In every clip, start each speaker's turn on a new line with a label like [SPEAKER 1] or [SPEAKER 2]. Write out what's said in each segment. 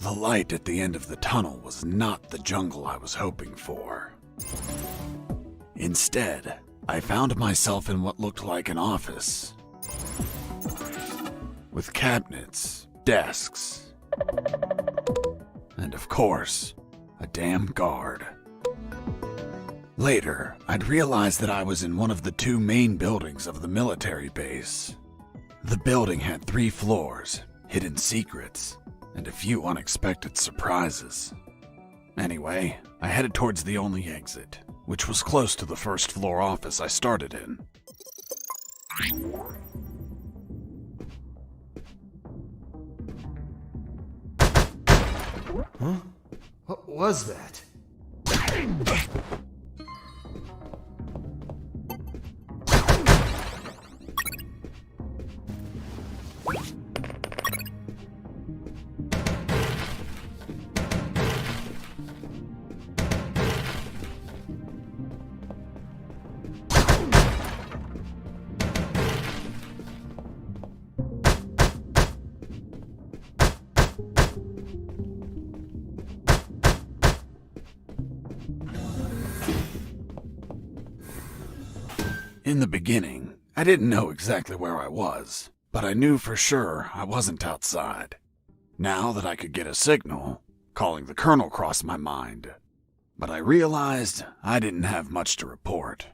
[SPEAKER 1] The light at the end of the tunnel was not the jungle I was hoping for. Instead, I found myself in what looked like an office, with cabinets, desks, and of course, a damn guard. Later, I'd realized that I was in one of the two main buildings of the military base. The building had 3 floors, hidden secrets, and a few unexpected surprises. Anyway, I headed towards the only exit, which was close to the first floor office I started in.
[SPEAKER 2] Huh? What was that?
[SPEAKER 1] In the beginning, I didn't know exactly where I was, but I knew for sure I wasn't outside. Now that I could get a signal, calling the colonel crossed my mind. But I realized I didn't have much to report.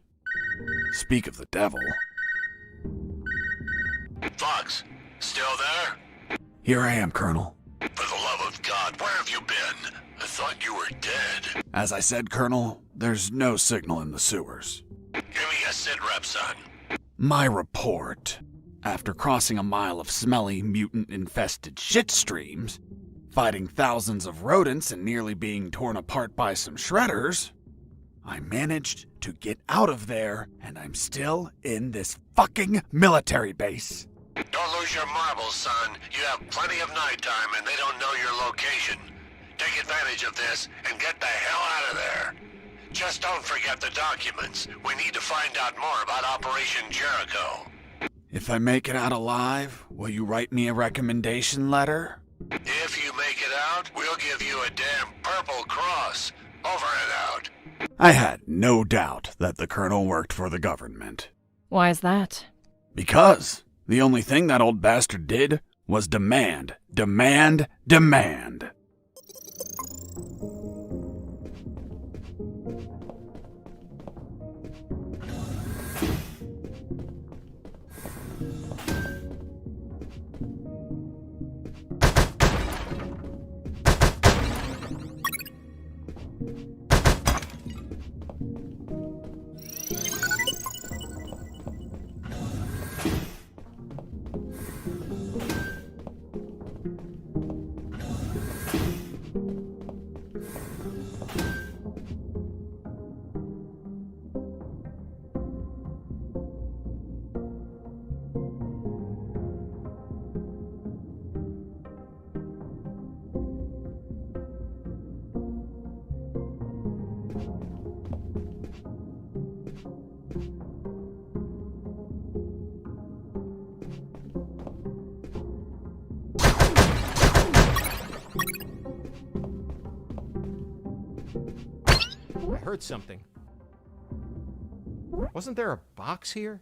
[SPEAKER 1] Speak of the devil.
[SPEAKER 3] Fox, still there?
[SPEAKER 1] Here I am, Colonel.
[SPEAKER 3] For the love of God, where have you been? I thought you were dead.
[SPEAKER 1] As I said, Colonel, there's no signal in the sewers.
[SPEAKER 3] Give me a sit rep, son.
[SPEAKER 1] My report. After crossing a mile of smelly, mutant-infested shit streams, fighting thousands of rodents and nearly being torn apart by some shredders, I managed to get out of there, and I'm still in this fucking military base.
[SPEAKER 3] Don't lose your marbles, son. You have plenty of nighttime and they don't know your location. Take advantage of this and get the hell out of there. Just don't forget the documents. We need to find out more about Operation Jericho.
[SPEAKER 1] If I make it out alive, will you write me a recommendation letter?
[SPEAKER 3] If you make it out, we'll give you a damn purple cross. Over and out.
[SPEAKER 1] I had no doubt that the colonel worked for the government.
[SPEAKER 4] Why is that?
[SPEAKER 1] Because the only thing that old bastard did was demand, demand, demand.
[SPEAKER 2] I heard something. Wasn't there a box here?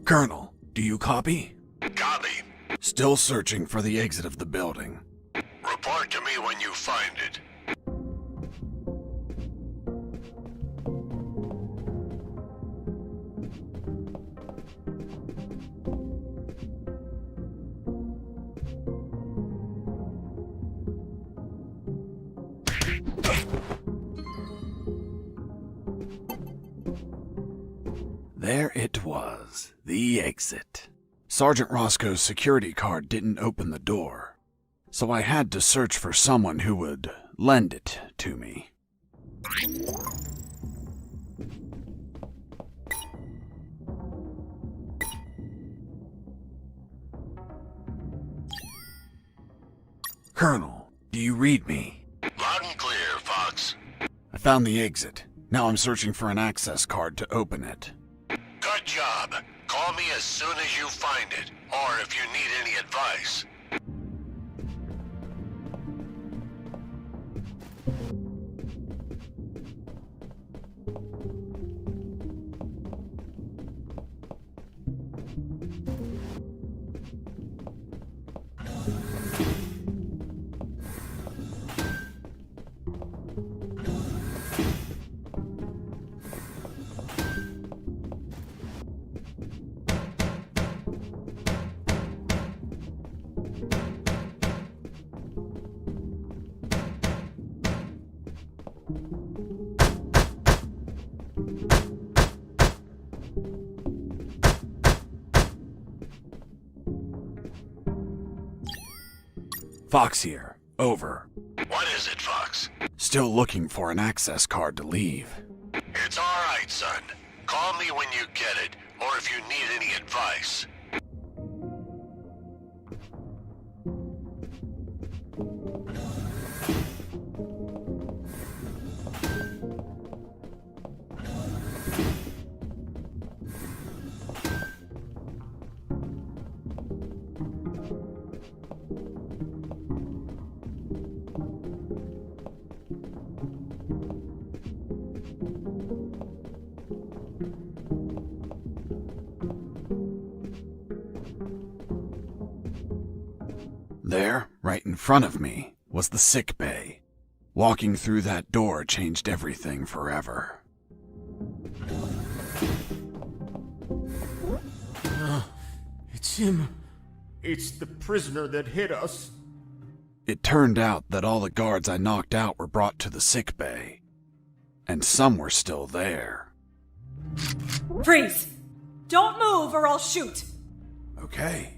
[SPEAKER 1] Colonel, do you copy?
[SPEAKER 3] Copy.
[SPEAKER 1] Still searching for the exit of the building.
[SPEAKER 3] Report to me when you find it.
[SPEAKER 1] There it was, the exit. Sergeant Roscoe's security card didn't open the door, so I had to search for someone who would lend it to me. Colonel, do you read me?
[SPEAKER 3] Loud and clear, Fox.
[SPEAKER 1] I found the exit. Now I'm searching for an access card to open it.
[SPEAKER 3] Good job. Call me as soon as you find it, or if you need any advice.
[SPEAKER 1] Fox here. Over.
[SPEAKER 3] What is it, Fox?
[SPEAKER 1] Still looking for an access card to leave.
[SPEAKER 3] It's all right, son. Call me when you get it, or if you need any advice.
[SPEAKER 1] There, right in front of me, was the sick bay. Walking through that door changed everything forever.
[SPEAKER 2] It's him. It's the prisoner that hit us.
[SPEAKER 1] It turned out that all the guards I knocked out were brought to the sick bay. And some were still there.
[SPEAKER 4] Freeze! Don't move or I'll shoot!
[SPEAKER 1] Okay,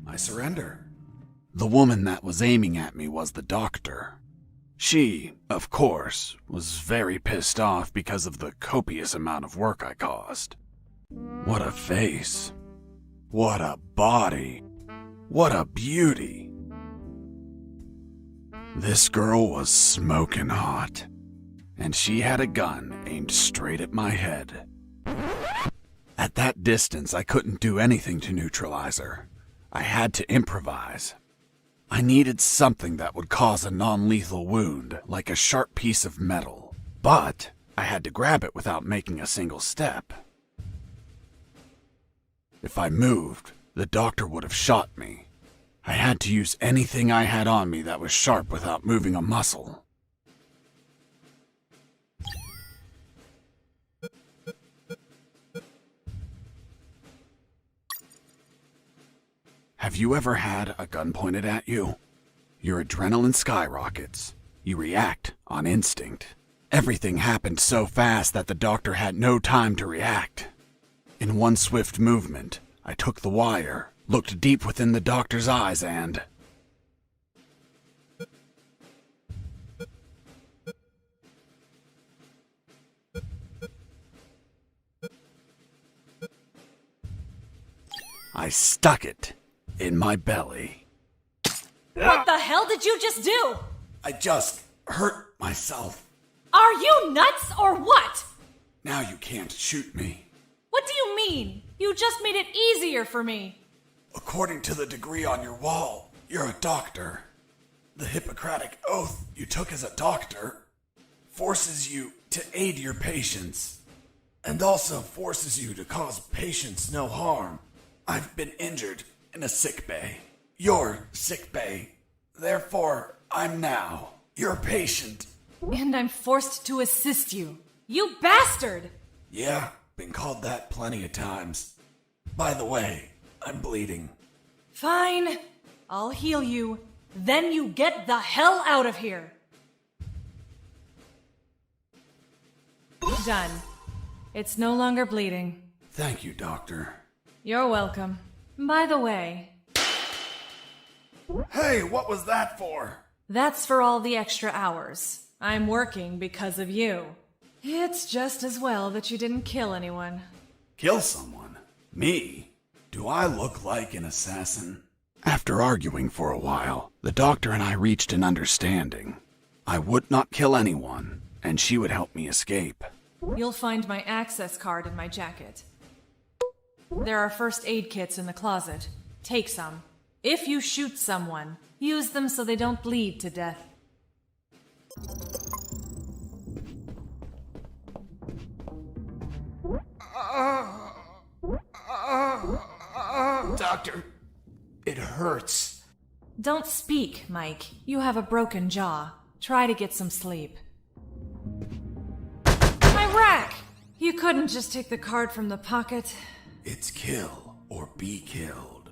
[SPEAKER 1] I surrender. The woman that was aiming at me was the doctor. She, of course, was very pissed off because of the copious amount of work I caused. What a face. What a body. What a beauty. This girl was smoking hot, and she had a gun aimed straight at my head. At that distance, I couldn't do anything to neutralize her. I had to improvise. I needed something that would cause a non-lethal wound, like a sharp piece of metal. But I had to grab it without making a single step. If I moved, the doctor would have shot me. I had to use anything I had on me that was sharp without moving a muscle. Have you ever had a gun pointed at you? Your adrenaline skyrockets. You react on instinct. Everything happened so fast that the doctor had no time to react. In one swift movement, I took the wire, looked deep within the doctor's eyes, and... I stuck it in my belly.
[SPEAKER 4] What the hell did you just do?
[SPEAKER 1] I just hurt myself.
[SPEAKER 4] Are you nuts or what?
[SPEAKER 1] Now you can't shoot me.
[SPEAKER 4] What do you mean? You just made it easier for me.
[SPEAKER 1] According to the degree on your wall, you're a doctor. The Hippocratic oath you took as a doctor forces you to aid your patients, and also forces you to cause patients no harm. I've been injured in a sick bay. Your sick bay. Therefore, I'm now your patient.
[SPEAKER 4] And I'm forced to assist you. You bastard!
[SPEAKER 1] Yeah, been called that plenty of times. By the way, I'm bleeding.
[SPEAKER 4] Fine. I'll heal you. Then you get the hell out of here. Done. It's no longer bleeding.
[SPEAKER 1] Thank you, Doctor.
[SPEAKER 4] You're welcome. By the way,
[SPEAKER 1] Hey, what was that for?
[SPEAKER 4] that's for all the extra hours. I'm working because of you. It's just as well that you didn't kill anyone.
[SPEAKER 1] Kill someone? Me? Do I look like an assassin? After arguing for a while, the doctor and I reached an understanding. I would not kill anyone, and she would help me escape.
[SPEAKER 4] You'll find my access card in my jacket. There are first aid kits in the closet. Take some. If you shoot someone, use them so they don't bleed to death.
[SPEAKER 2] Doctor, it hurts.
[SPEAKER 4] Don't speak, Mike. You have a broken jaw. Try to get some sleep. My rack! You couldn't just take the card from the pocket.
[SPEAKER 1] It's kill or be killed.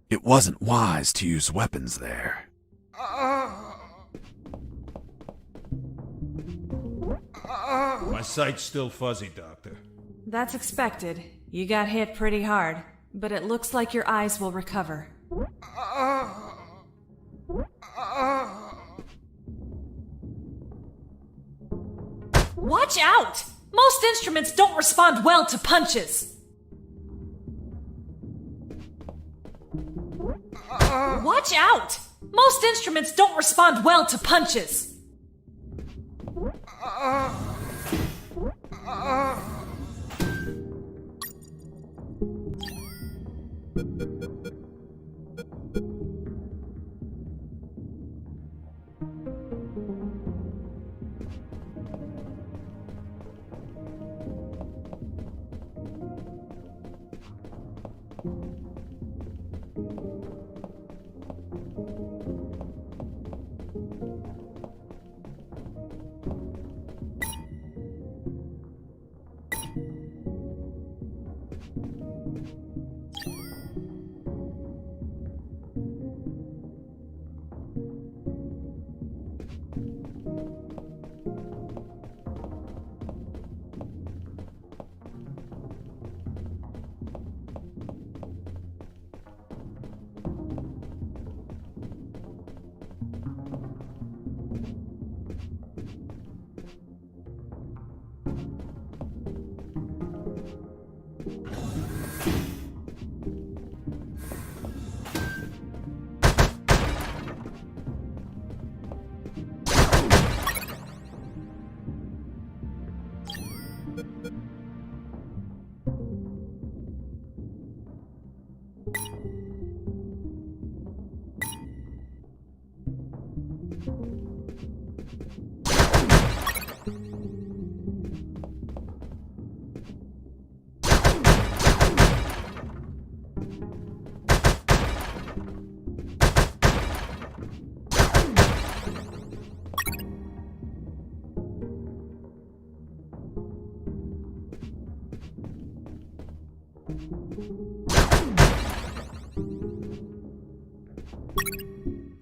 [SPEAKER 1] It wasn't wise to use weapons there.
[SPEAKER 5] My sight's still fuzzy, Doctor.
[SPEAKER 4] That's expected. You got hit pretty hard, but it looks like your eyes will recover. Watch out! Most instruments don't respond well to punches. Watch out! Most instruments don't respond well to punches.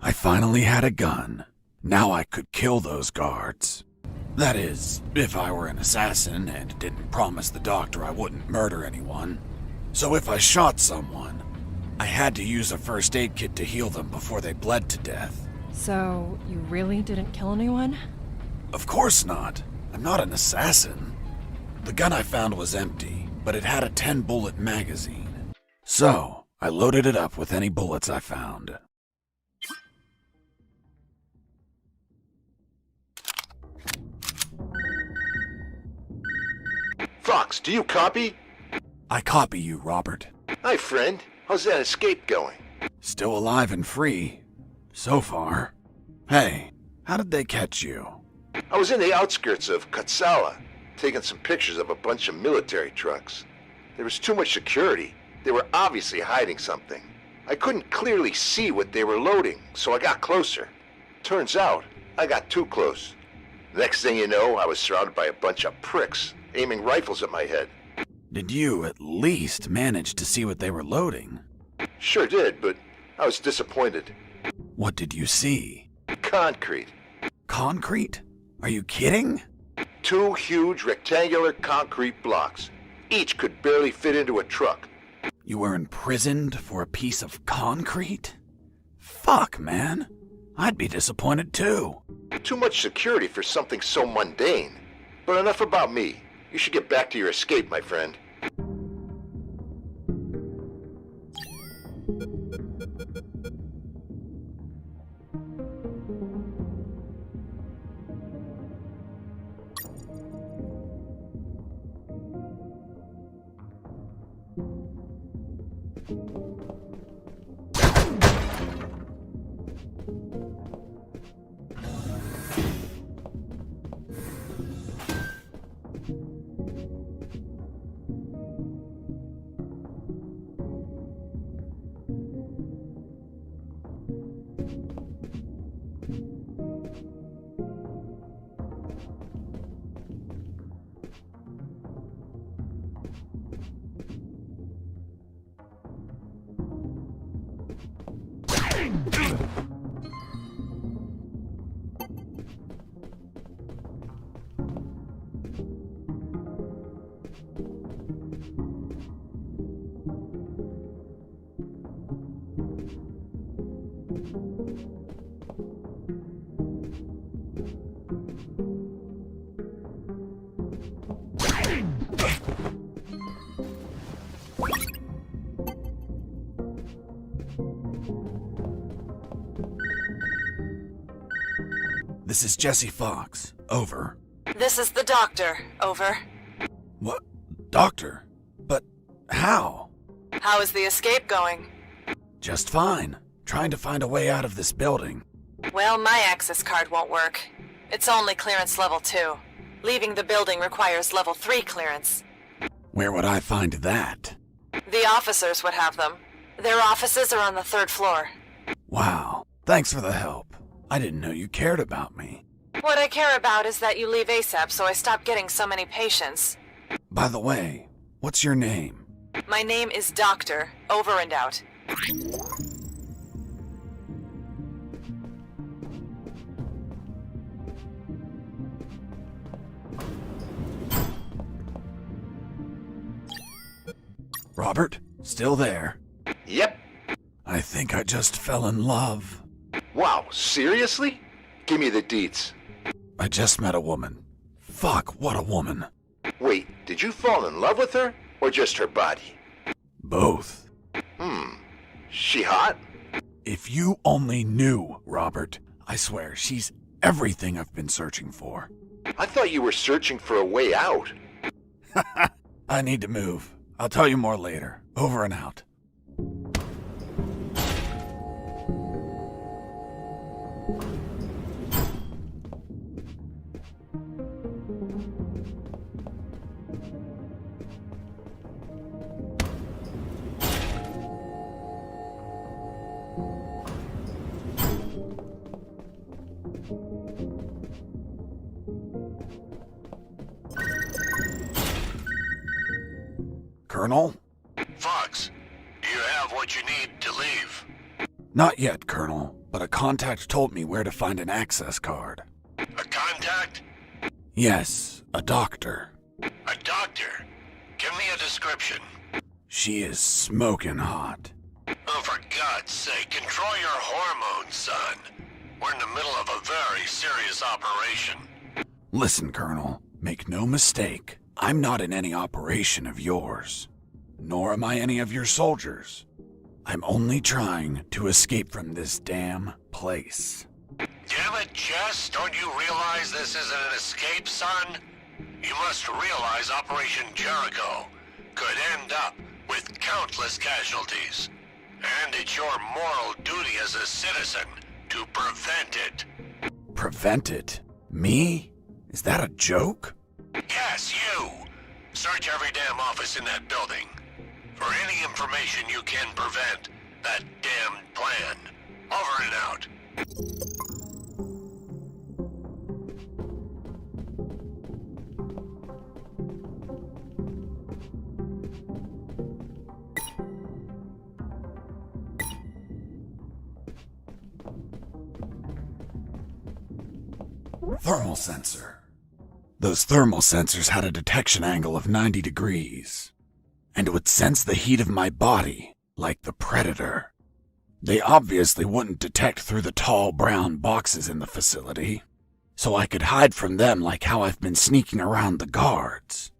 [SPEAKER 1] I finally had a gun. Now I could kill those guards. That is, if I were an assassin and didn't promise the doctor I wouldn't murder anyone. So if I shot someone, I had to use a first aid kit to heal them before they bled to death.
[SPEAKER 6] So, you really didn't kill anyone?
[SPEAKER 1] Of course not. I'm not an assassin. The gun I found was empty, but it had a 10-bullet magazine. So, I loaded it up with any bullets I found.
[SPEAKER 7] Fox, do you copy?
[SPEAKER 1] I copy you, Robert.
[SPEAKER 7] Hi, friend. How's that escape going?
[SPEAKER 1] Still alive and free. So far. Hey, How did they catch you?
[SPEAKER 7] I was in the outskirts of Katsala, taking some pictures of a bunch of military trucks. There was too much security. They were obviously hiding something. I couldn't clearly see what they were loading, so I got closer. Turns out, I got too close. Next thing you know, I was surrounded by a bunch of pricks, aiming rifles at my head.
[SPEAKER 1] Did you at least manage to see what they were loading?
[SPEAKER 7] Sure did, but I was disappointed.
[SPEAKER 1] What did you see?
[SPEAKER 7] Concrete.
[SPEAKER 1] Concrete? Are you kidding?
[SPEAKER 7] 2 huge rectangular concrete blocks. Each could barely fit into a truck.
[SPEAKER 1] You were imprisoned for a piece of concrete? Fuck, man. I'd be disappointed too.
[SPEAKER 7] Too much security for something so mundane. But enough about me. You should get back to your escape, my friend.
[SPEAKER 1] This is Jesse Fox. Over.
[SPEAKER 4] This is the doctor. Over.
[SPEAKER 1] What? Doctor? But how?
[SPEAKER 4] How is the escape going?
[SPEAKER 1] Just fine. Trying to find a way out of this building.
[SPEAKER 4] Well, my access card won't work. It's only clearance level 2. Leaving the building requires level 3 clearance.
[SPEAKER 1] Where would I find that?
[SPEAKER 4] The officers would have them. Their offices are on the 3rd floor.
[SPEAKER 1] Wow. Thanks for the help. I didn't know you cared about me.
[SPEAKER 4] What I care about is that you leave ASAP so I stop getting so many patients.
[SPEAKER 1] By the way, what's your name?
[SPEAKER 4] My name is Doctor. Over and out.
[SPEAKER 1] Robert? Still there?
[SPEAKER 7] Yep.
[SPEAKER 1] I think I just fell in love.
[SPEAKER 7] Wow, seriously? Give me the deets.
[SPEAKER 1] I just met a woman. Fuck, what a woman.
[SPEAKER 7] Wait, did you fall in love with her? Or just her body?
[SPEAKER 1] Both.
[SPEAKER 7] She hot?
[SPEAKER 1] If you only knew, Robert. I swear, she's everything I've been searching for.
[SPEAKER 7] I thought you were searching for a way out.
[SPEAKER 1] I need to move. I'll tell you more later. Over and out. Colonel?
[SPEAKER 3] Fox, do you have what you need to leave?
[SPEAKER 1] Not yet, Colonel, but a contact told me where to find an access card.
[SPEAKER 3] A contact?
[SPEAKER 1] Yes, a doctor.
[SPEAKER 3] A doctor? Give me a description.
[SPEAKER 1] She is smoking hot.
[SPEAKER 3] Oh, for God's sake, control your hormones, son. We're in the middle of a very serious operation.
[SPEAKER 1] Listen, Colonel, make no mistake. I'm not in any operation of yours. Nor am I any of your soldiers. I'm only trying to escape from this damn place.
[SPEAKER 3] Damn it, Jess, don't you realize this isn't an escape, son? You must realize Operation Jericho could end up with countless casualties. And it's your moral duty as a citizen to prevent it.
[SPEAKER 1] Prevent it? Me? Is that a joke?
[SPEAKER 3] Yes, you. Search every damn office in that building. For any information you can prevent that damned plan. Over and out.
[SPEAKER 1] Thermal sensor. Those thermal sensors had a detection angle of 90 degrees, and would sense the heat of my body like the Predator. They obviously wouldn't detect through the tall brown boxes in the facility, so I could hide from them like how I've been sneaking around the guards.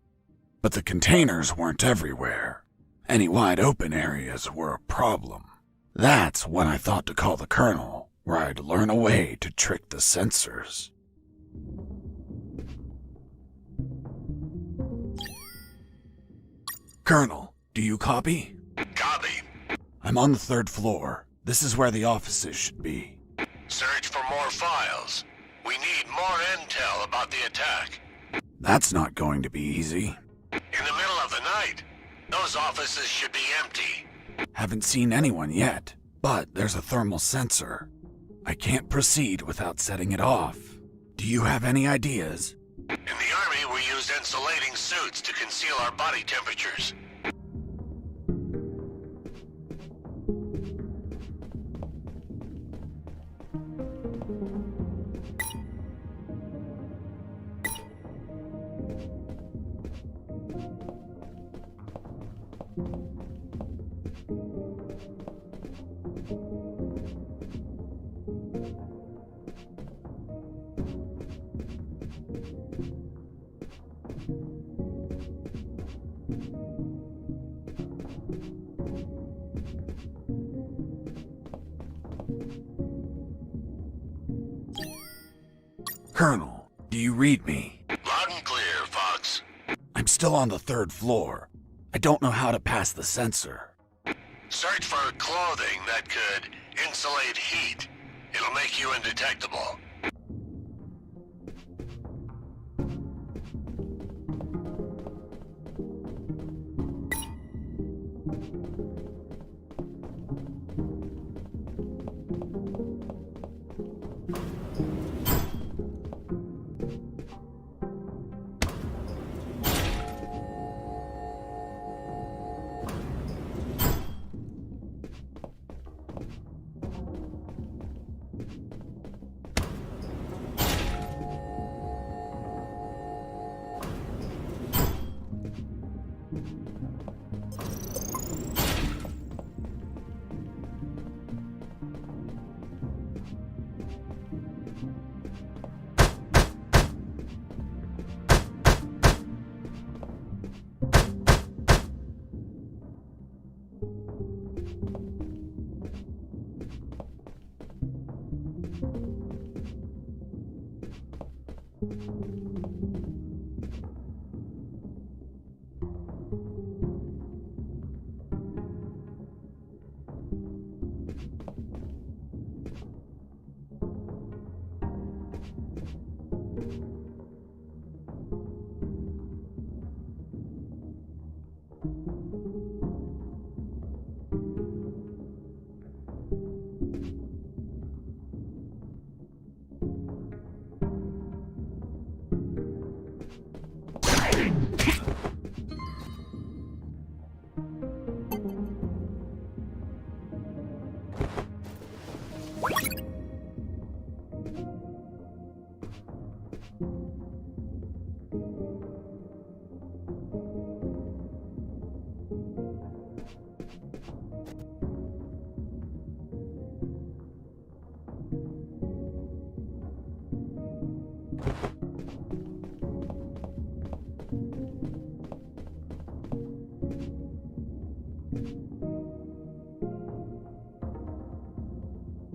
[SPEAKER 1] But the containers weren't everywhere. Any wide open areas were a problem. That's when I thought to call the Colonel, where I'd learn a way to trick the sensors. Colonel, do you copy?
[SPEAKER 3] Copy.
[SPEAKER 1] I'm on the 3rd floor. This is where the offices should be.
[SPEAKER 3] Search for more files. We need more intel about the attack.
[SPEAKER 1] That's not going to be easy.
[SPEAKER 3] In the middle of the night, those offices should be empty.
[SPEAKER 1] Haven't seen anyone yet, but there's a thermal sensor. I can't proceed without setting it off. Do you have any ideas?
[SPEAKER 3] In the Army, we use insulating suits to conceal our body temperatures.
[SPEAKER 1] Colonel, do you read me?
[SPEAKER 3] Loud and clear, Fox.
[SPEAKER 1] I'm still on the 3rd floor. I don't know how to pass the sensor.
[SPEAKER 3] Search for clothing that could insulate heat. It'll make you indetectable.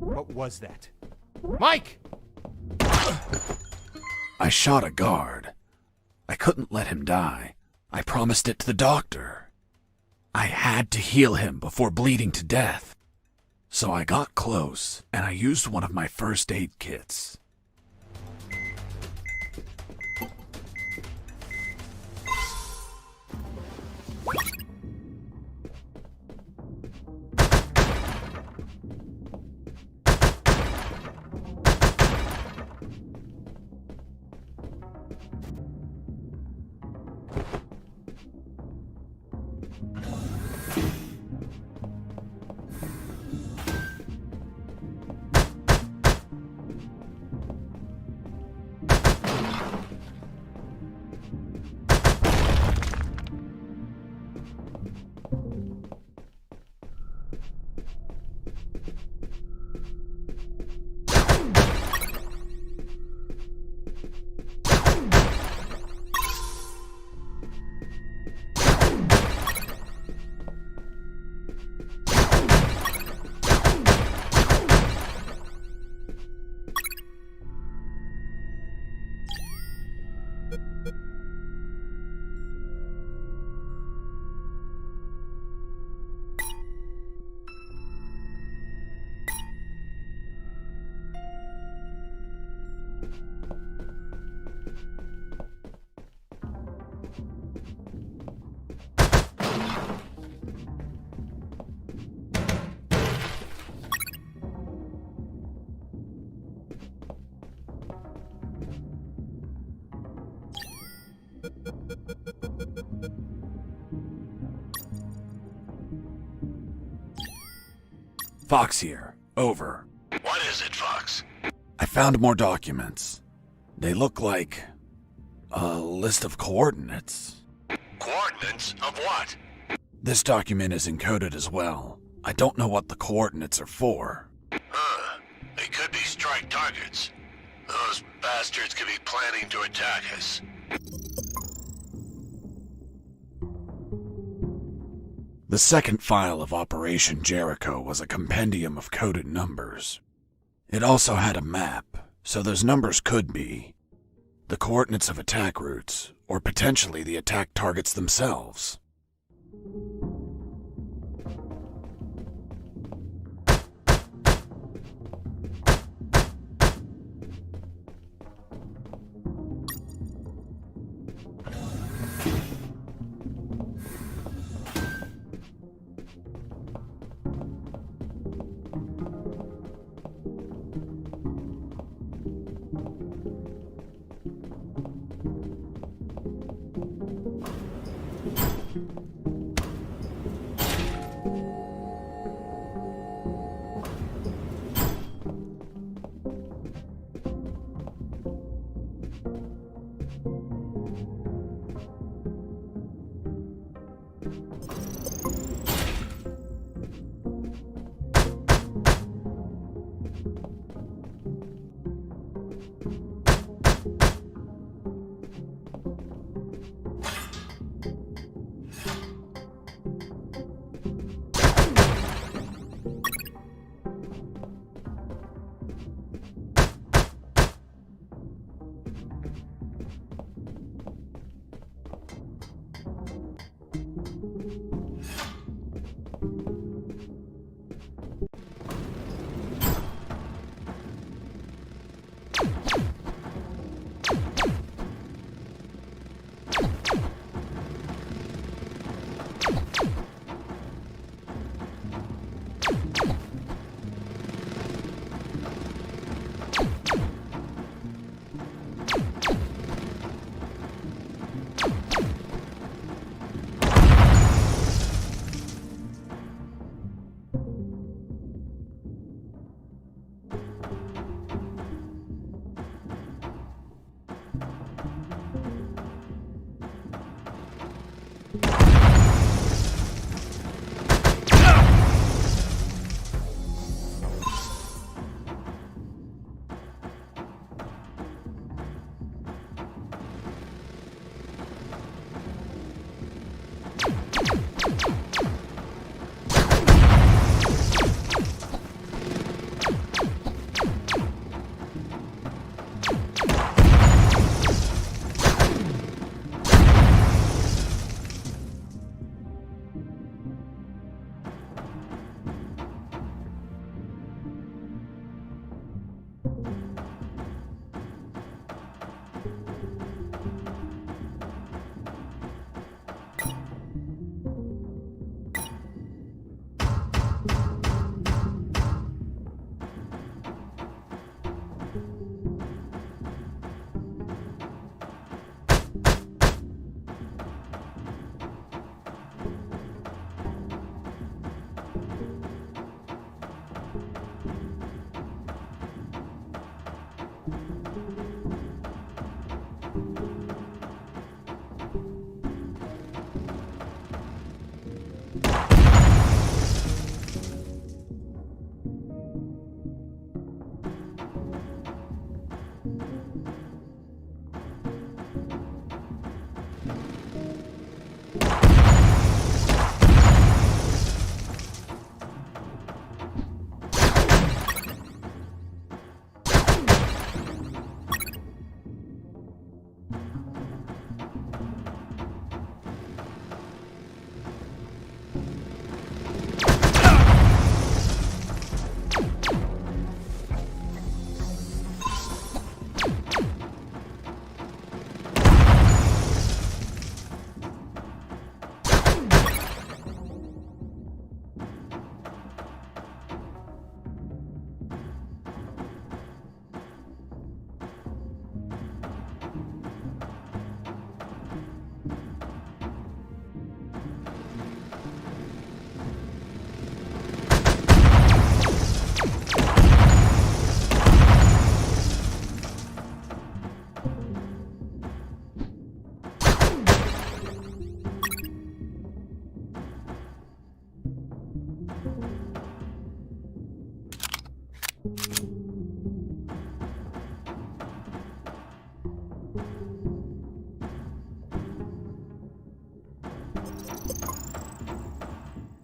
[SPEAKER 2] What was that? Mike!
[SPEAKER 1] I shot a guard. I couldn't let him die. I promised it to the doctor. I had to heal him before bleeding to death. So I got close, and I used one of my first aid kits. Fox here. Over.
[SPEAKER 3] What is it, Fox?
[SPEAKER 1] I found more documents. They look like a list of coordinates.
[SPEAKER 3] Coordinates of what?
[SPEAKER 1] This document is encoded as well. I don't know what the coordinates are for.
[SPEAKER 3] They could be strike targets. Those bastards could be planning to attack us.
[SPEAKER 1] The second file of Operation Jericho was a compendium of coded numbers. It also had a map, so those numbers could be the coordinates of attack routes, or potentially the attack targets themselves.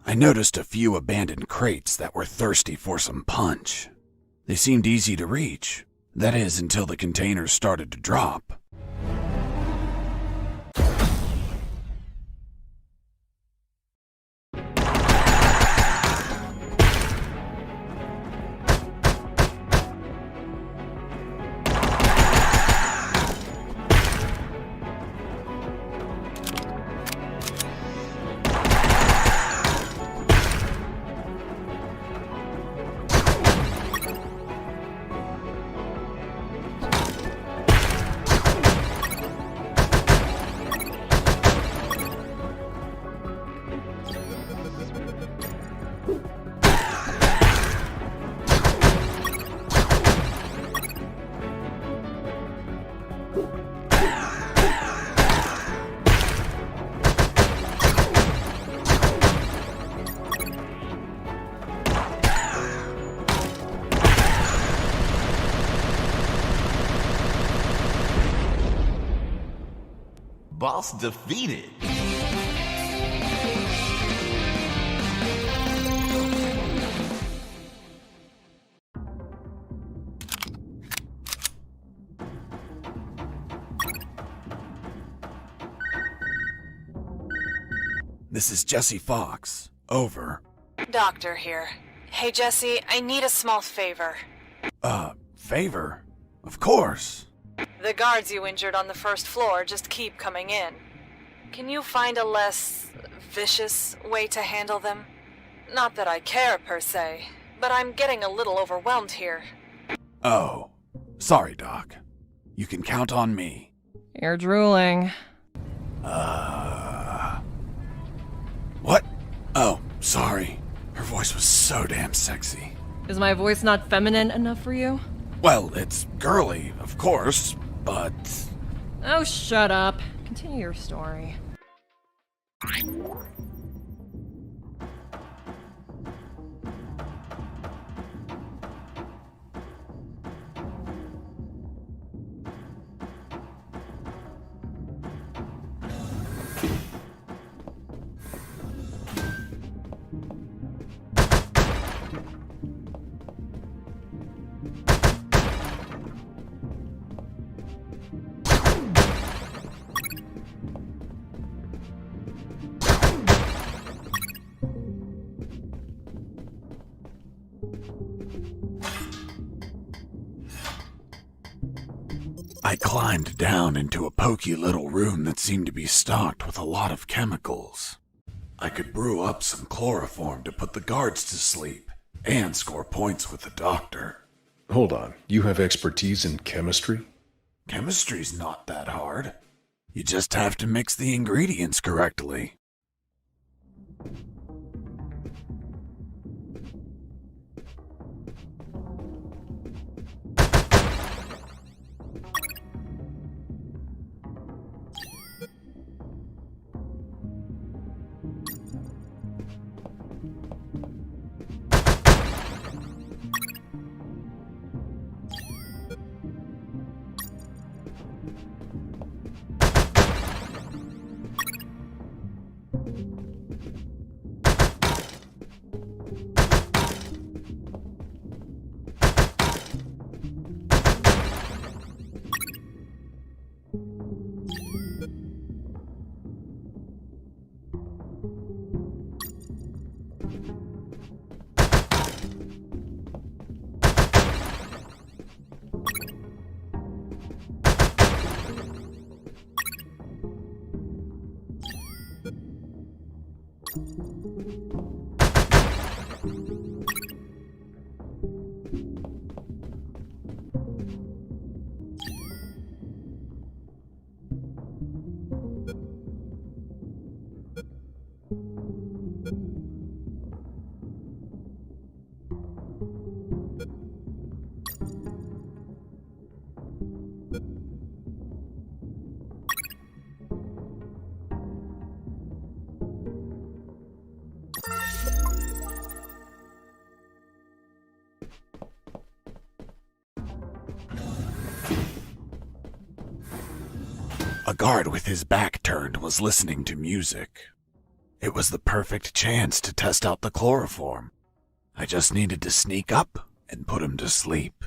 [SPEAKER 1] I noticed a few abandoned crates that were thirsty for some punch. They seemed easy to reach. That is, until the containers started to drop.
[SPEAKER 8] Boss defeated.
[SPEAKER 1] This is Jesse Fox. Over.
[SPEAKER 4] Doctor here. Hey, Jesse, I need a small favor.
[SPEAKER 1] Favor? Of course.
[SPEAKER 4] The guards you injured on the first floor just keep coming in. Can you find a less vicious way to handle them? Not that I care, per se, but I'm getting a little overwhelmed here.
[SPEAKER 1] Oh, sorry, Doc. You can count on me.
[SPEAKER 6] You're drooling.
[SPEAKER 1] What? Oh, sorry. Her voice was so damn sexy.
[SPEAKER 6] Is my voice not feminine enough for you?
[SPEAKER 1] Well, it's girly, of course, but...
[SPEAKER 6] Oh, shut up. Continue your story.
[SPEAKER 1] I climbed down into a poky little room that seemed to be stocked with a lot of chemicals. I could brew up some chloroform to put the guards to sleep and score points with the doctor.
[SPEAKER 9] Hold on, you have expertise in chemistry?
[SPEAKER 1] Chemistry's not that hard. You just have to mix the ingredients correctly. A guard with his back turned was listening to music. It was the perfect chance to test out the chloroform. I just needed to sneak up and put him to sleep.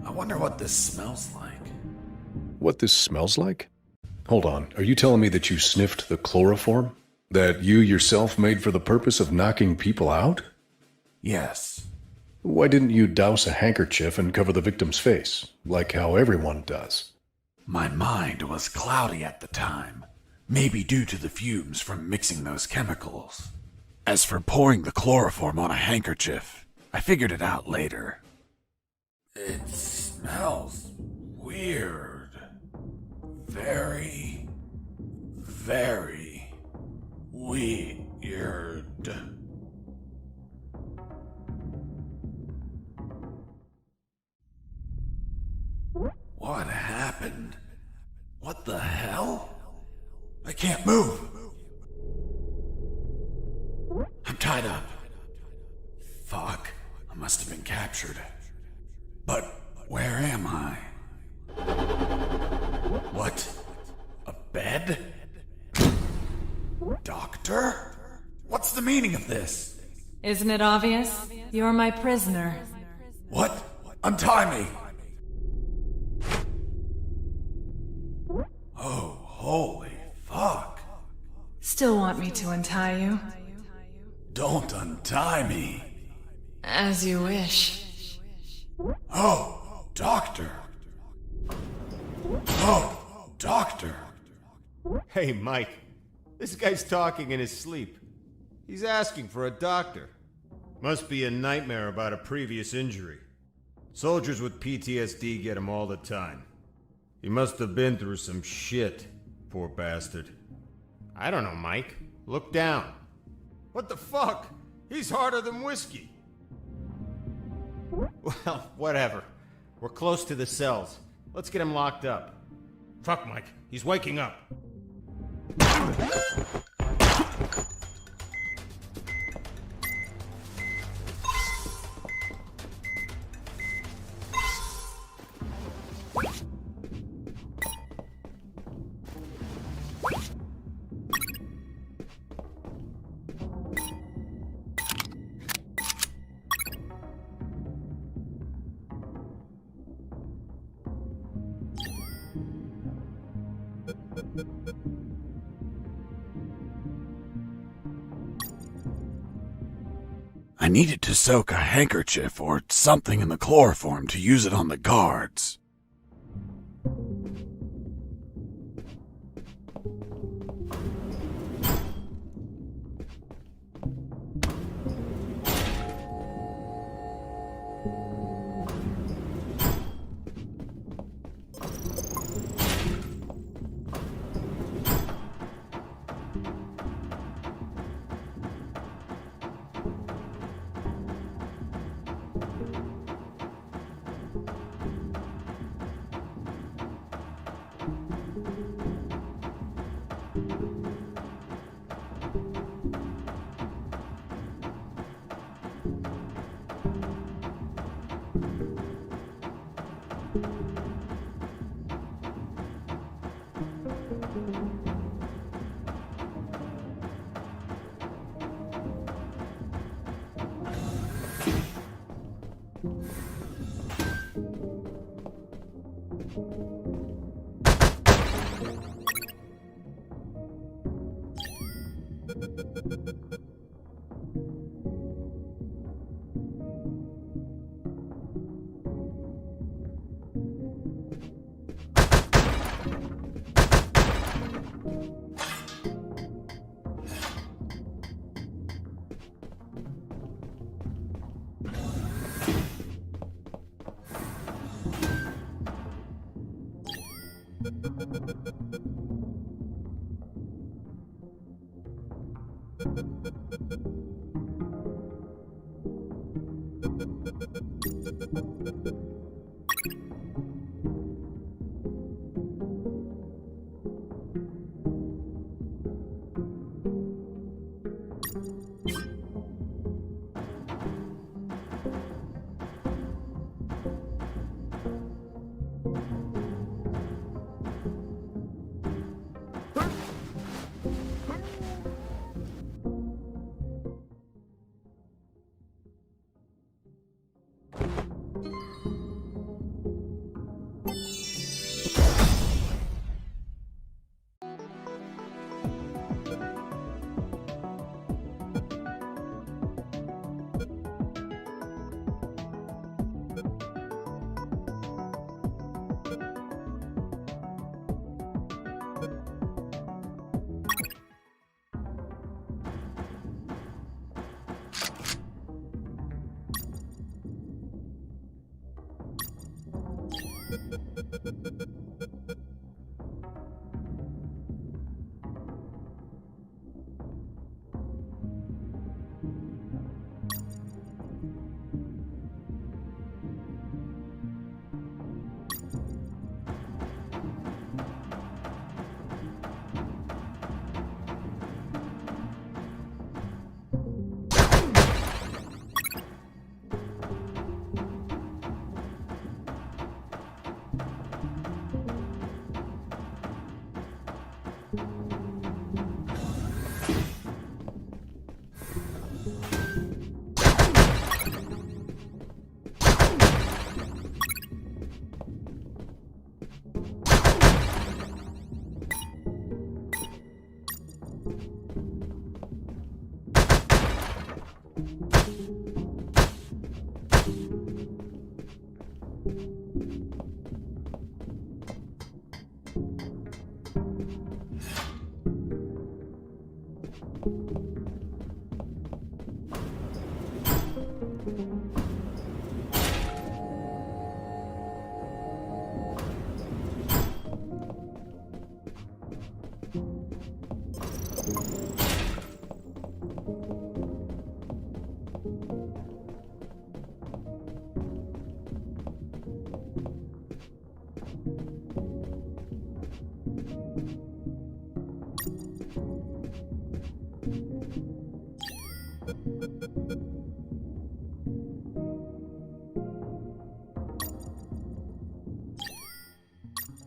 [SPEAKER 1] I wonder what this smells like.
[SPEAKER 9] What this smells like? Hold on, are you telling me that you sniffed the chloroform? That you yourself made for the purpose of knocking people out?
[SPEAKER 1] Yes.
[SPEAKER 9] Why didn't you douse a handkerchief and cover the victim's face, like how everyone does?
[SPEAKER 1] My mind was cloudy at the time, maybe due to the fumes from mixing those chemicals. As for pouring the chloroform on a handkerchief, I figured it out later. It smells weird. Very, very weird. What happened? What the hell? I can't move. I'm tied up. Fuck, I must have been captured. But where am I? What? A bed? Doctor? What's the meaning of this?
[SPEAKER 4] Isn't it obvious? You're my prisoner.
[SPEAKER 1] What? Untie me! Oh, holy fuck.
[SPEAKER 4] Still want me to untie you?
[SPEAKER 1] Don't untie me.
[SPEAKER 4] As you wish.
[SPEAKER 1] Oh, doctor. Oh, doctor.
[SPEAKER 2] Hey, Mike. This guy's talking in his sleep. He's asking for a doctor. Must be a nightmare about a previous injury. Soldiers with PTSD get him all the time. He must have been through some shit, poor bastard. I don't know, Mike. Look down. What the fuck? He's harder than whiskey. Well, whatever. We're close to the cells. Let's get him locked up.
[SPEAKER 5] Fuck, Mike. He's waking up.
[SPEAKER 1] I needed to soak a handkerchief or something in the chloroform to use it on the guards.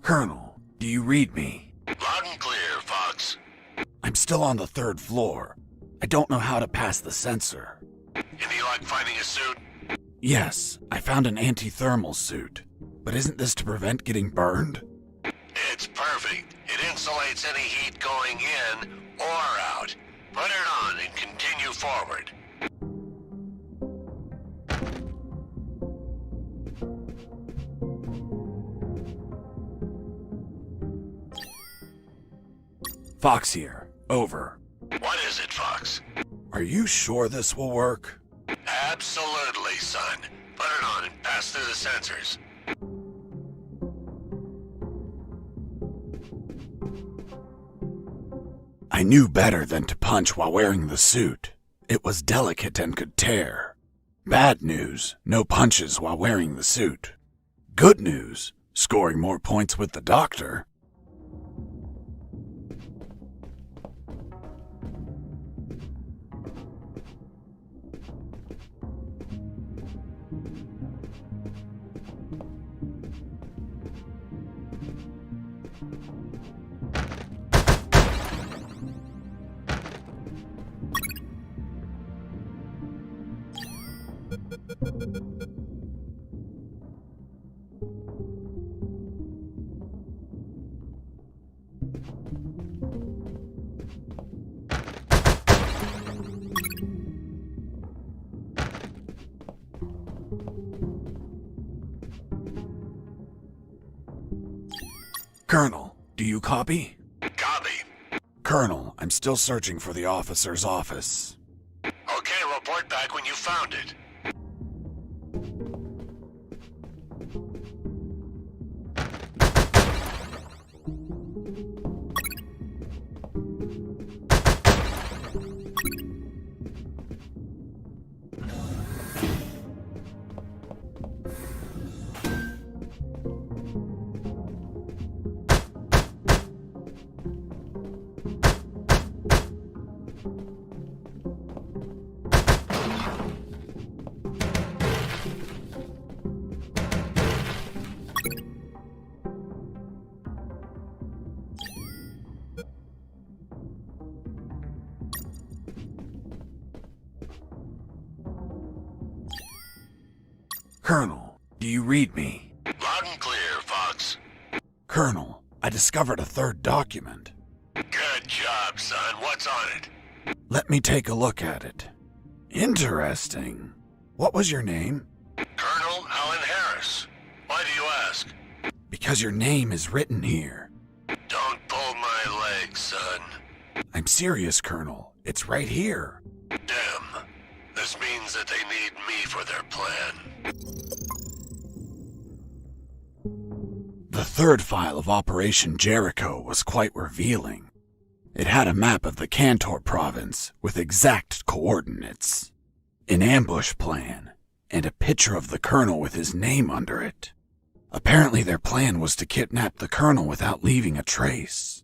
[SPEAKER 1] Colonel, do you read me?
[SPEAKER 3] Loud and clear, Fox.
[SPEAKER 1] I'm still on the 3rd floor. I don't know how to pass the sensor.
[SPEAKER 3] Any luck finding a suit?
[SPEAKER 1] Yes, I found an anti-thermal suit. But isn't this to prevent getting burned?
[SPEAKER 3] It's perfect. It insulates any heat going in or out. Put it on and continue forward.
[SPEAKER 1] Fox here. Over.
[SPEAKER 3] What is it, Fox?
[SPEAKER 1] Are you sure this will work?
[SPEAKER 3] Absolutely, son. Put it on and pass through the sensors.
[SPEAKER 1] I knew better than to punch while wearing the suit. It was delicate and could tear. Bad news, no punches while wearing the suit. Good news, scoring more points with the doctor. Colonel, do you copy?
[SPEAKER 3] Copy.
[SPEAKER 1] Colonel, I'm still searching for the officer's office.
[SPEAKER 3] Okay, report back when you found it.
[SPEAKER 1] Colonel, do you read me?
[SPEAKER 3] Loud and clear, Fox.
[SPEAKER 1] Colonel, I discovered a 3rd document.
[SPEAKER 3] Good job, son. What's on it?
[SPEAKER 1] Let me take a look at it. Interesting. What was your name?
[SPEAKER 3] Colonel Alan Harris. Why do you ask?
[SPEAKER 1] Because your name is written here.
[SPEAKER 3] Don't pull my leg, son.
[SPEAKER 1] I'm serious, Colonel. It's right here.
[SPEAKER 3] Damn. This means that they need me for their plan.
[SPEAKER 1] The 3rd file of Operation Jericho was quite revealing. It had a map of the Kantor province with exact coordinates, an ambush plan, and a picture of the colonel with his name under it. Apparently their plan was to kidnap the colonel without leaving a trace.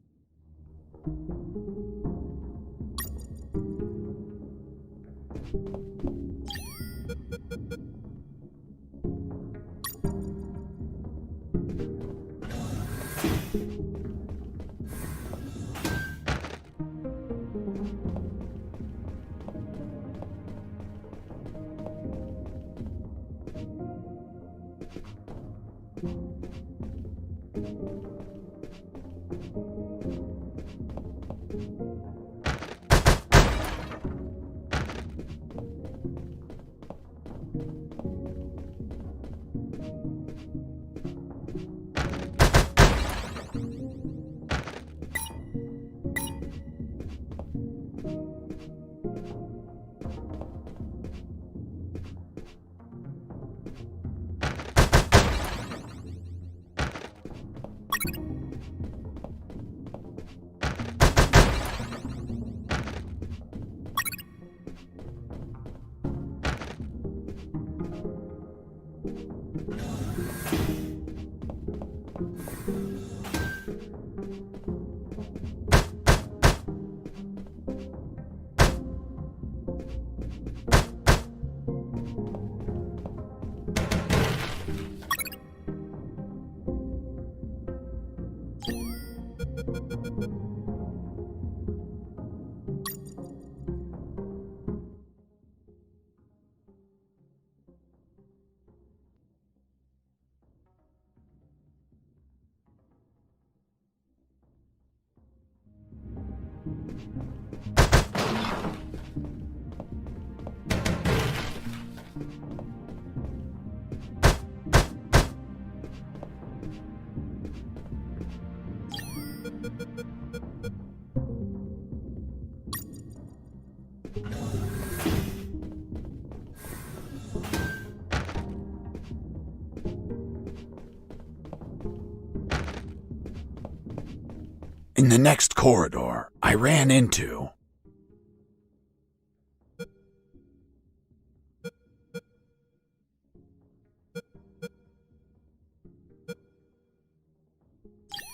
[SPEAKER 1] In the next corridor, I ran into...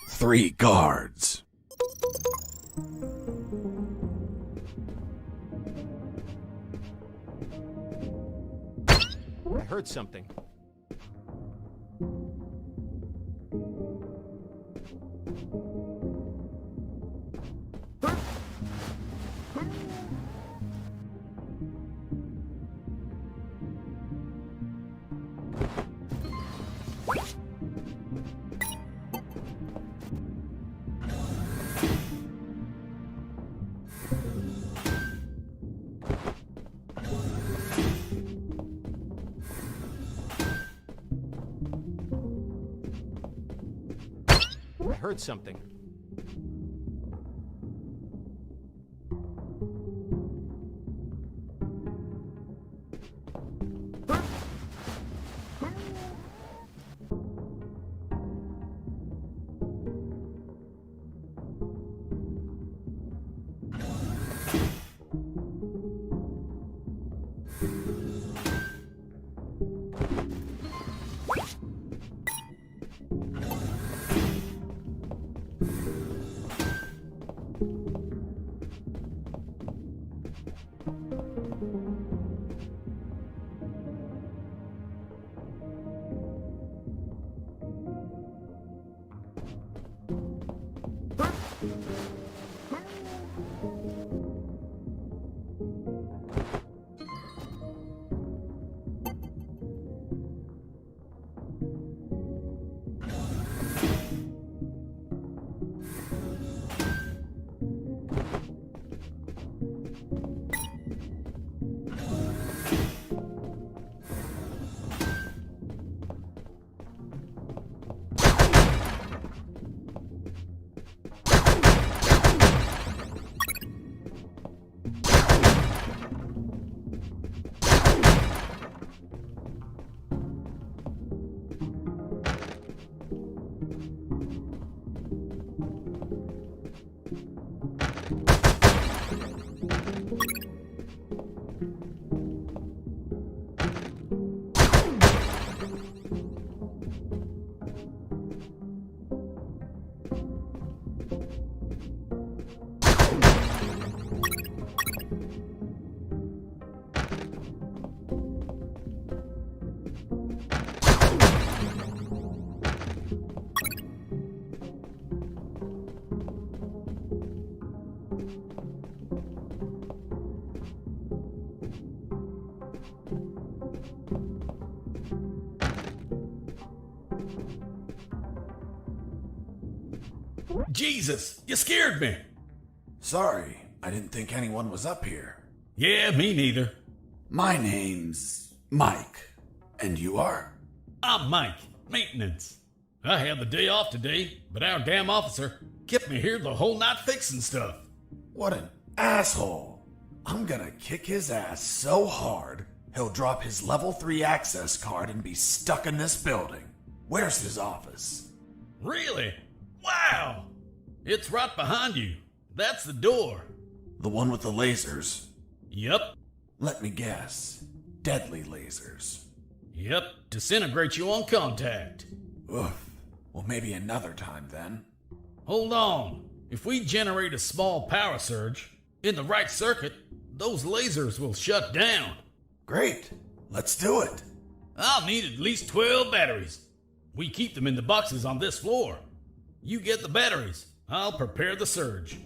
[SPEAKER 1] three guards.
[SPEAKER 2] I heard something. I heard something.
[SPEAKER 5] Jesus, you scared me.
[SPEAKER 1] Sorry, I didn't think anyone was up here.
[SPEAKER 5] Yeah, me neither.
[SPEAKER 1] My name's Mike. And you are?
[SPEAKER 5] I'm Mike, maintenance. I had the day off today, but our damn officer kept me here the whole night fixing stuff.
[SPEAKER 1] What an asshole. I'm gonna kick his ass so hard, he'll drop his level 3 access card and be stuck in this building. Where's his office?
[SPEAKER 5] Really? Wow! It's right behind you. That's the door.
[SPEAKER 1] The one with the lasers?
[SPEAKER 5] Yep.
[SPEAKER 1] Let me guess. Deadly lasers.
[SPEAKER 5] Yep, disintegrate you on contact.
[SPEAKER 1] Oof. Well, maybe another time then.
[SPEAKER 5] Hold on. If we generate a small power surge in the right circuit, those lasers will shut down.
[SPEAKER 1] Great. Let's do it.
[SPEAKER 5] I'll need at least 12 batteries. We keep them in the boxes on this floor. You get the batteries. I'll prepare the surge.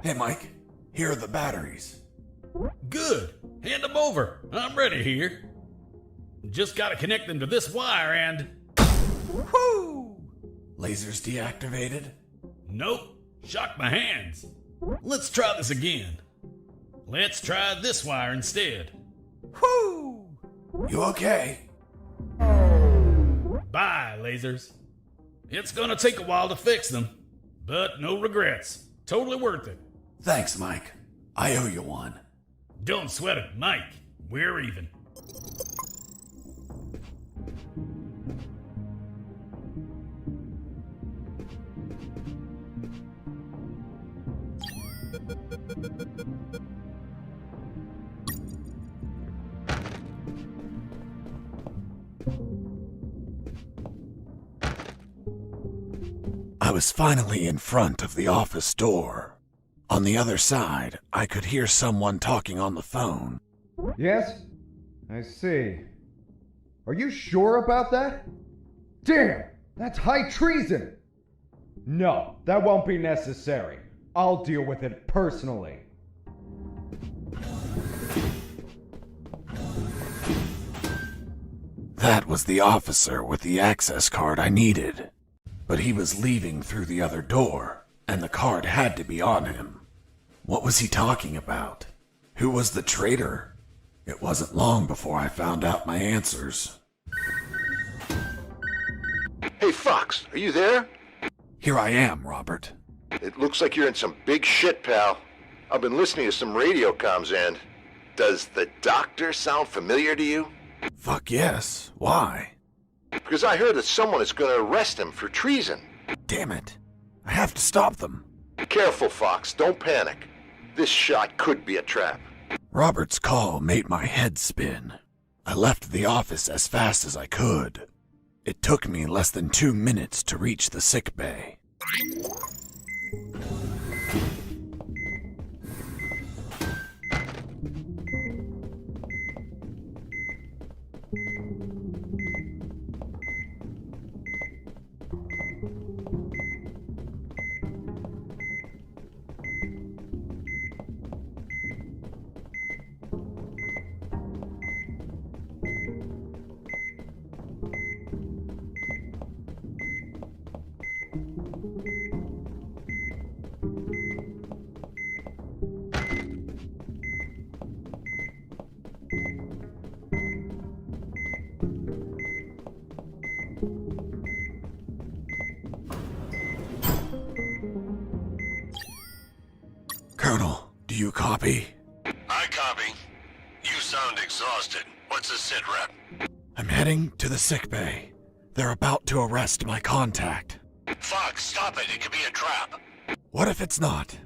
[SPEAKER 1] Hey, Mike. Here are the batteries.
[SPEAKER 5] Good. Hand them over. I'm ready here. Just gotta connect them to this wire and...
[SPEAKER 1] Woo! Lasers deactivated?
[SPEAKER 5] Nope. Shocked my hands. Let's try this again. Let's try this wire instead.
[SPEAKER 1] Woo! You okay?
[SPEAKER 5] Bye, lasers. It's gonna take a while to fix them, but no regrets. Totally worth it.
[SPEAKER 1] Thanks, Mike. I owe you one.
[SPEAKER 5] Don't sweat it, Mike. We're even.
[SPEAKER 1] I was finally in front of the office door. On the other side, I could hear someone talking on the phone.
[SPEAKER 8] Yes? I see. Are you sure about that? Damn! That's high treason! No, that won't be necessary. I'll deal with it personally.
[SPEAKER 1] That was the officer with the access card I needed. But he was leaving through the other door, and the card had to be on him. What was he talking about? Who was the traitor? It wasn't long before I found out my answers.
[SPEAKER 7] Hey, Fox, are you there?
[SPEAKER 1] Here I am, Robert.
[SPEAKER 7] It looks like you're in some big shit, pal. I've been listening to some radio comms and... Does the doctor sound familiar to you?
[SPEAKER 1] Fuck yes. Why?
[SPEAKER 7] Because I heard that someone is going to arrest him for treason.
[SPEAKER 1] Damn it. I have to stop them.
[SPEAKER 7] Careful, Fox. Don't panic. This shot could be a trap.
[SPEAKER 1] Robert's call made my head spin. I left the office as fast as I could. It took me less than 2 minutes to reach the sick bay. Colonel, do you copy?
[SPEAKER 3] I copy. You sound exhausted. What's the sit rep?
[SPEAKER 1] I'm heading to the sick bay. They're about to arrest my contact.
[SPEAKER 3] Fox, stop it. It could be a trap.
[SPEAKER 1] What if it's not?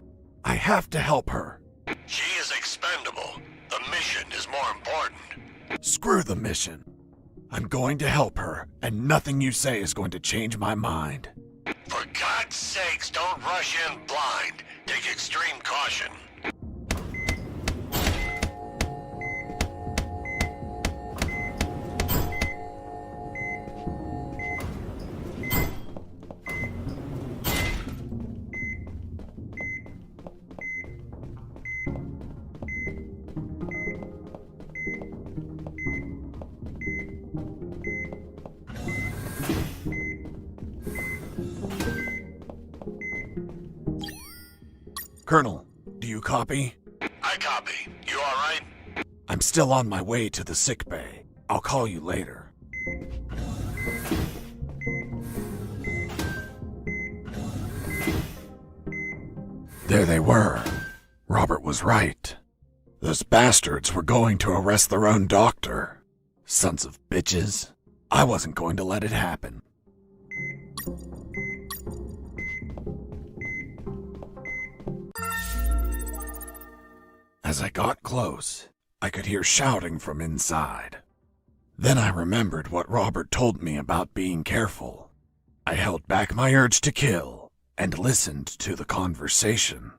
[SPEAKER 1] I have to help her.
[SPEAKER 3] She is expendable. The mission is more important.
[SPEAKER 1] Screw the mission. I'm going to help her, and nothing you say is going to change my mind.
[SPEAKER 3] For God's sakes, don't rush in blind. Take extreme caution.
[SPEAKER 1] Colonel, do you copy?
[SPEAKER 3] I copy. You all right?
[SPEAKER 1] I'm still on my way to the sick bay. I'll call you later. There they were. Robert was right. Those bastards were going to arrest their own doctor. Sons of bitches. I wasn't going to let it happen. As I got close, I could hear shouting from inside. Then I remembered what Robert told me about being careful. I held back my urge to kill and listened to the conversation.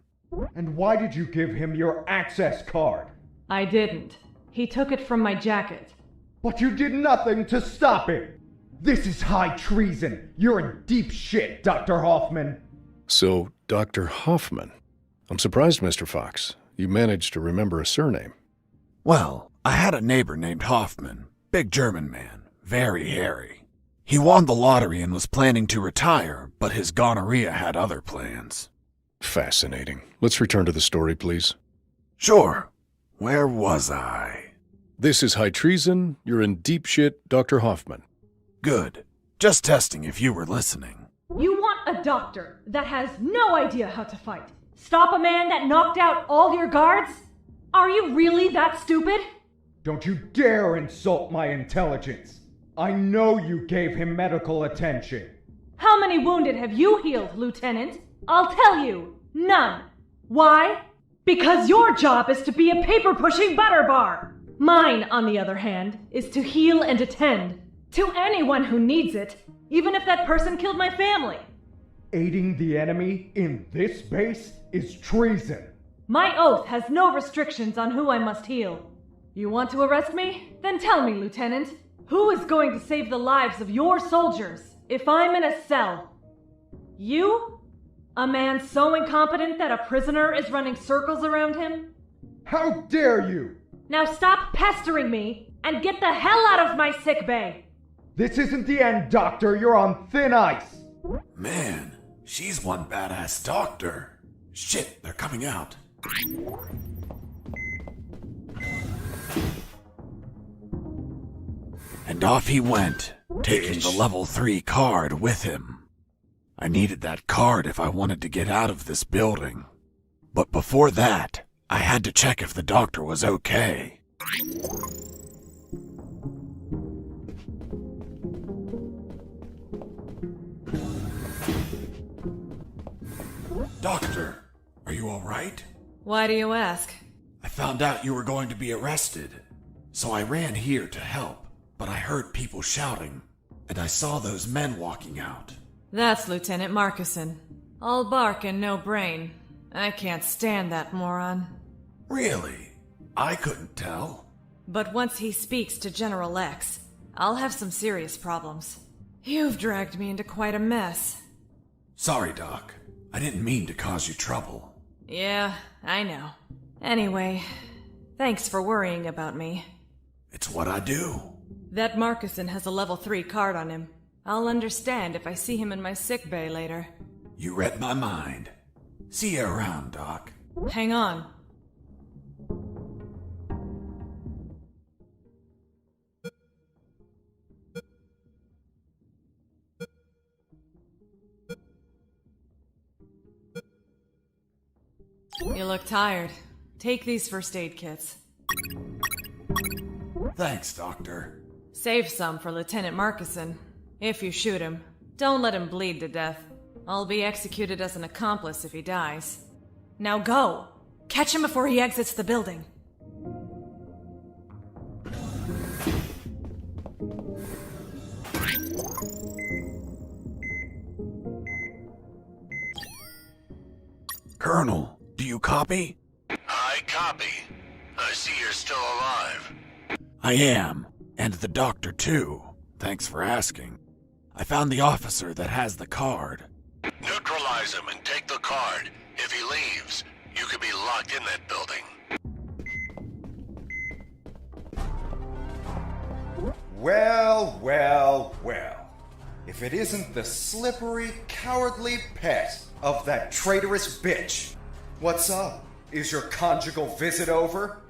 [SPEAKER 8] And why did you give him your access card?
[SPEAKER 6] I didn't. He took it from my jacket.
[SPEAKER 8] But you did nothing to stop it! This is high treason! You're in deep shit, Dr. Hoffman!
[SPEAKER 9] So, Dr. Hoffman, I'm surprised, Mr. Fox. You managed to remember a surname.
[SPEAKER 1] Well, I had a neighbor named Hoffman. Big German man. Very hairy. He won the lottery and was planning to retire, but his gonorrhea had other plans.
[SPEAKER 9] Fascinating. Let's return to the story, please.
[SPEAKER 1] Sure. Where was I?
[SPEAKER 9] This is high treason. You're in deep shit, Dr. Hoffman.
[SPEAKER 1] Good. Just testing if you were listening.
[SPEAKER 10] You want a doctor that has no idea how to fight. Stop a man that knocked out all your guards? Are you really that stupid?
[SPEAKER 8] Don't you dare insult my intelligence. I know you gave him medical attention.
[SPEAKER 10] How many wounded have you healed, Lieutenant? I'll tell you, none. Why? Because your job is to be a paper-pushing butterbar. Mine, on the other hand, is to heal and attend to anyone who needs it, even if that person killed my family.
[SPEAKER 8] Aiding the enemy in this base is treason.
[SPEAKER 10] My oath has no restrictions on who I must heal. You want to arrest me? Then tell me, Lieutenant, who is going to save the lives of your soldiers if I'm in a cell? You? A man so incompetent that a prisoner is running circles around him?
[SPEAKER 8] How dare you!
[SPEAKER 10] Now stop pestering me and get the hell out of my sick bay!
[SPEAKER 8] This isn't the end, Doctor. You're on thin ice.
[SPEAKER 1] Man, she's one badass doctor. Shit, they're coming out. And off he went, taking the level 3 card with him. I needed that card if I wanted to get out of this building. But before that, I had to check if the doctor was okay. Doctor, are you all right?
[SPEAKER 4] Why do you ask?
[SPEAKER 1] I found out you were going to be arrested, so I ran here to help, but I heard people shouting, and I saw those men walking out.
[SPEAKER 4] That's Lieutenant Marcuson. All bark and no brain. I can't stand that moron.
[SPEAKER 1] Really? I couldn't tell.
[SPEAKER 4] But once he speaks to General X, I'll have some serious problems. You've dragged me into quite a mess.
[SPEAKER 1] Sorry, Doc. I didn't mean to cause you trouble.
[SPEAKER 4] Yeah, I know. Anyway, thanks for worrying about me.
[SPEAKER 1] It's what I do.
[SPEAKER 4] That Marcuson has a level 3 card on him. I'll understand if I see him in my sick bay later.
[SPEAKER 1] You read my mind. See you around, Doc.
[SPEAKER 4] Hang on. You look tired. Take these first aid kits.
[SPEAKER 1] Thanks, Doctor.
[SPEAKER 4] Save some for Lieutenant Marcuson. If you shoot him, don't let him bleed to death. I'll be executed as an accomplice if he dies. Now go! Catch him before he exits the building.
[SPEAKER 1] Colonel, do you copy?
[SPEAKER 3] I copy. I see you're still alive.
[SPEAKER 1] I am, and the doctor too. Thanks for asking. I found the officer that has the card.
[SPEAKER 3] Neutralize him and take the card. If he leaves, you could be locked in that building.
[SPEAKER 11] Well, well, well. If it isn't the slippery, cowardly pet of that traitorous bitch. What's up? Is your conjugal visit over?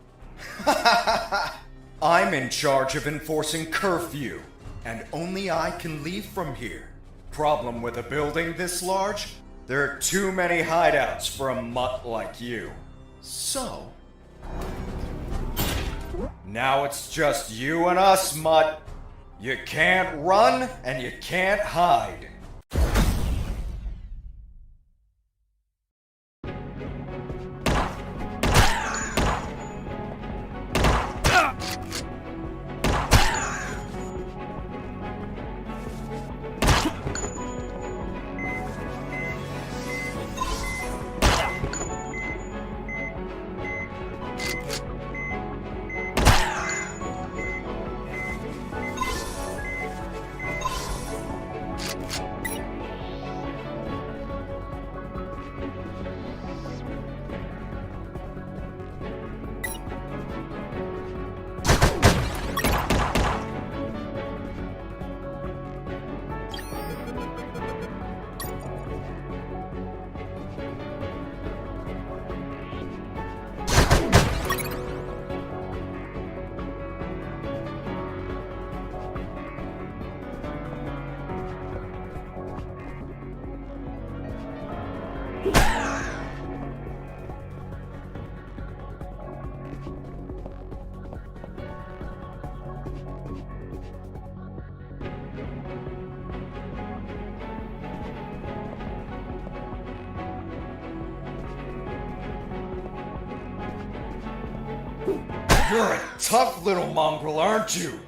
[SPEAKER 11] I'm in charge of enforcing curfew, and only I can leave from here. Problem with a building this large? There are too many hideouts for a mutt like you. So, now it's just you and us, mutt. You can't run and you can't hide. You're a tough little mongrel, aren't you?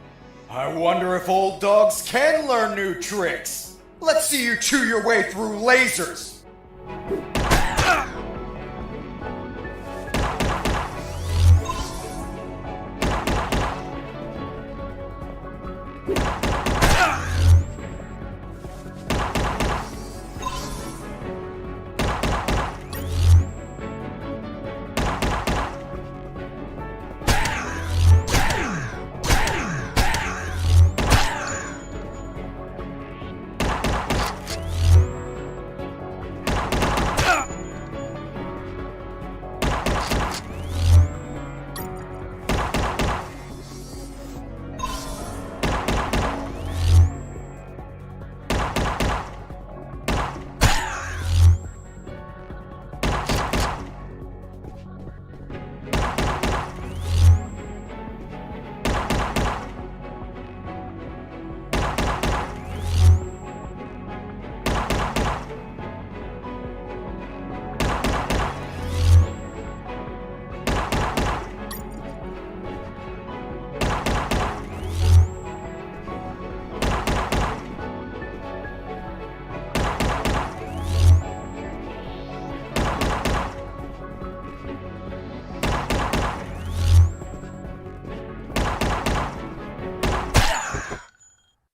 [SPEAKER 11] I wonder if old dogs can learn new tricks. Let's see you chew your way through lasers.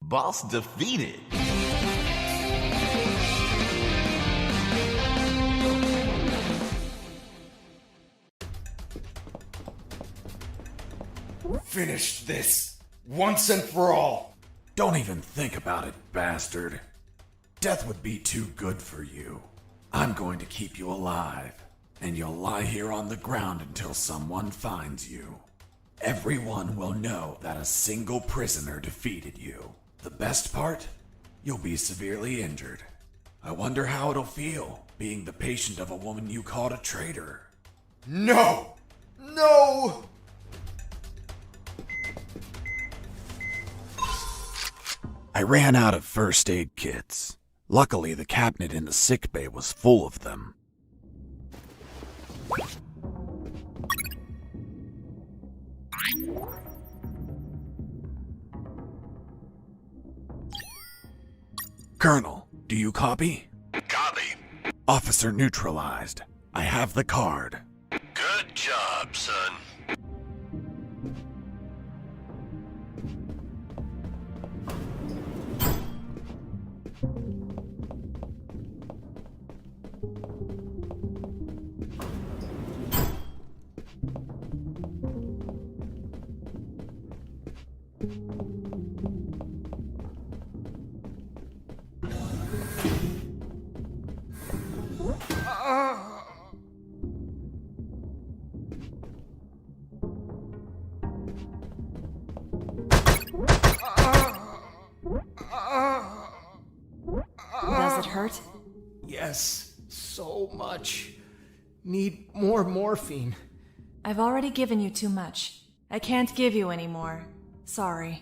[SPEAKER 12] Boss defeated.
[SPEAKER 11] Finish this, once and for all.
[SPEAKER 1] Don't even think about it, bastard. Death would be too good for you. I'm going to keep you alive, and you'll lie here on the ground until someone finds you. Everyone will know that a single prisoner defeated you. The best part? You'll be severely injured. I wonder how it'll feel, being the patient of a woman you called a traitor.
[SPEAKER 11] No! No!
[SPEAKER 1] I ran out of first aid kits. Luckily, the cabinet in the sickbay was full of them. Colonel, do you copy?
[SPEAKER 3] Copy.
[SPEAKER 1] Officer neutralized. I have the card.
[SPEAKER 3] Good job, son.
[SPEAKER 10] Does it hurt?
[SPEAKER 13] Yes, so much. Need more morphine.
[SPEAKER 10] I've already given you too much. I can't give you any more. Sorry.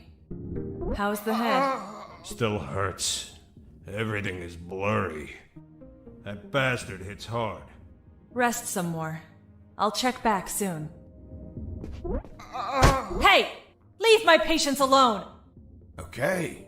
[SPEAKER 10] How's the head?
[SPEAKER 2] Still hurts. Everything is blurry. That bastard hits hard.
[SPEAKER 10] Rest some more. I'll check back soon. Hey! Leave my patients alone!
[SPEAKER 1] Okay.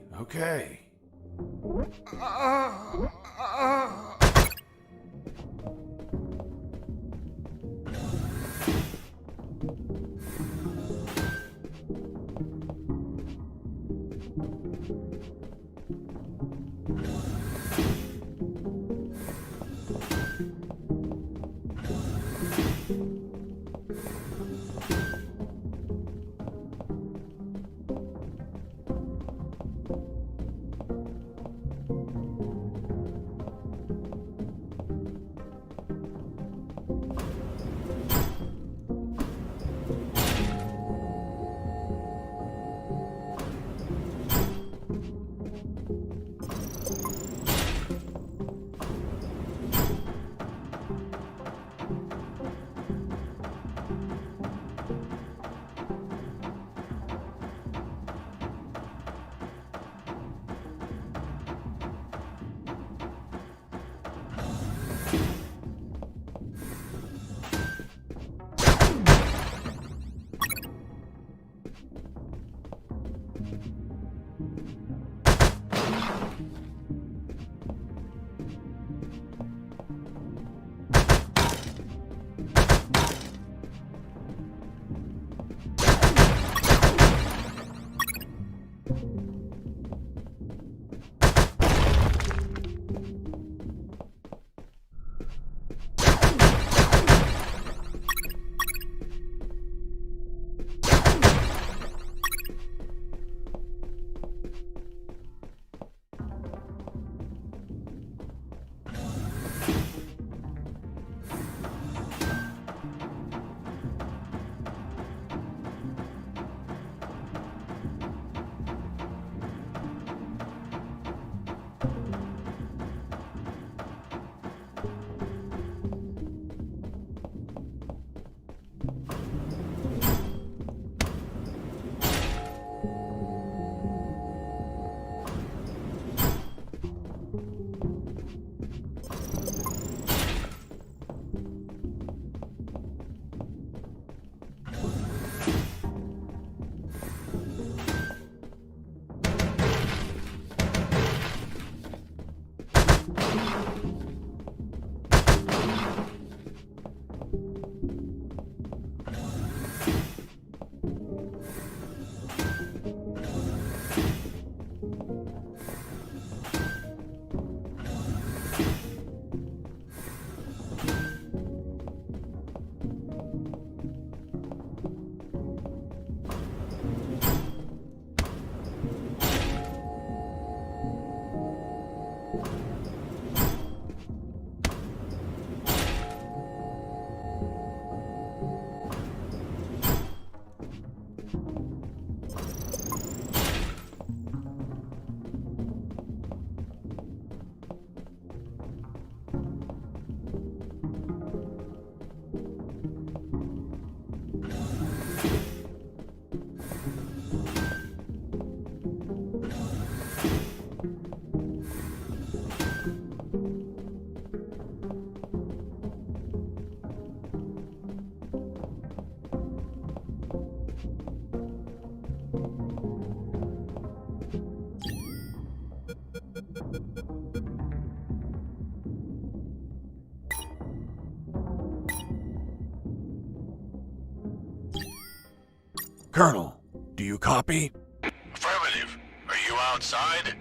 [SPEAKER 1] Colonel, do you copy?
[SPEAKER 3] Affirmative. Are you outside?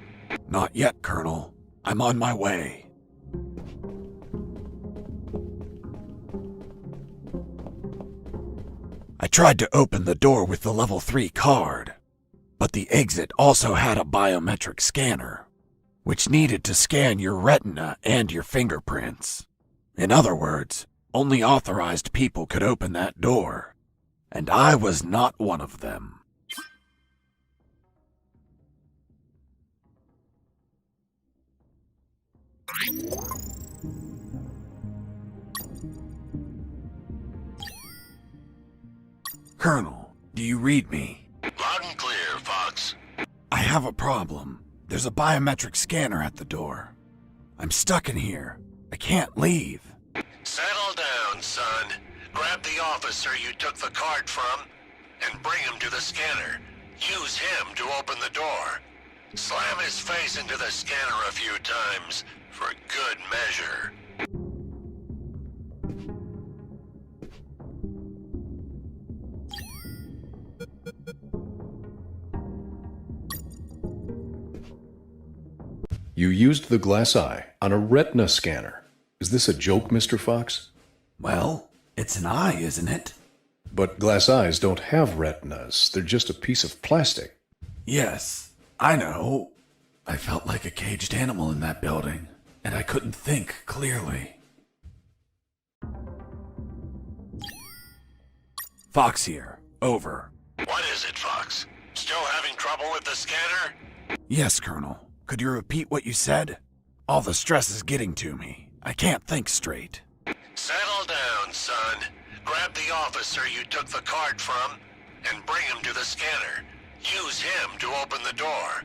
[SPEAKER 1] Not yet, Colonel. I'm on my way. I tried to open the door with the level 3 card, but the exit also had a biometric scanner, which needed to scan your retina and your fingerprints. In other words, only authorized people could open that door, and I was not one of them. Colonel, do you read me?
[SPEAKER 3] Loud and clear, Fox.
[SPEAKER 1] I have a problem. There's a biometric scanner at the door. I'm stuck in here. I can't leave.
[SPEAKER 3] Settle down, son. Grab the officer you took the card from and bring him to the scanner. Use him to open the door. Slam his face into the scanner a few times for good measure.
[SPEAKER 9] You used the glass eye on a retina scanner. Is this a joke, Mr. Fox?
[SPEAKER 1] Well, it's an eye, isn't it?
[SPEAKER 9] But glass eyes don't have retinas. They're just a piece of plastic.
[SPEAKER 1] Yes, I know. I felt like a caged animal in that building, and I couldn't think clearly. Fox here. Over.
[SPEAKER 3] What is it, Fox? Still having trouble with the scanner?
[SPEAKER 1] Yes, Colonel. Could you repeat what you said? All the stress is getting to me. I can't think straight.
[SPEAKER 3] Settle down, son. Grab the officer you took the card from and bring him to the scanner. Use him to open the door.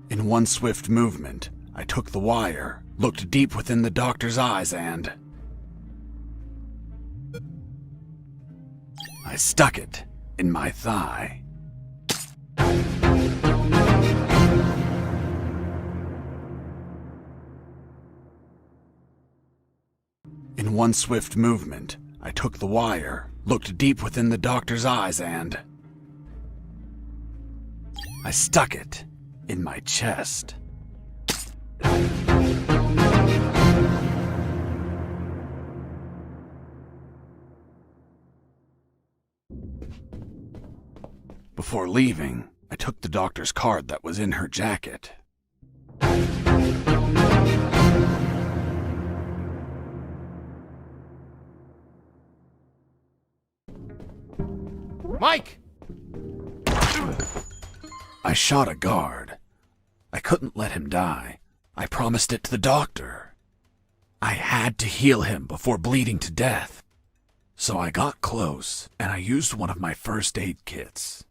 [SPEAKER 1] In one swift movement, I took the wire, looked deep within the doctor's eyes, and I stuck it in my thigh. In one swift movement, I took the wire, looked deep within the doctor's eyes, and I stuck it in my chest. Before leaving, I took the doctor's card that was in her jacket.
[SPEAKER 13] Mike!
[SPEAKER 1] I shot a guard. I couldn't let him die. I promised it to the doctor. I had to heal him before bleeding to death. So I got close, and I used one of my first aid kits.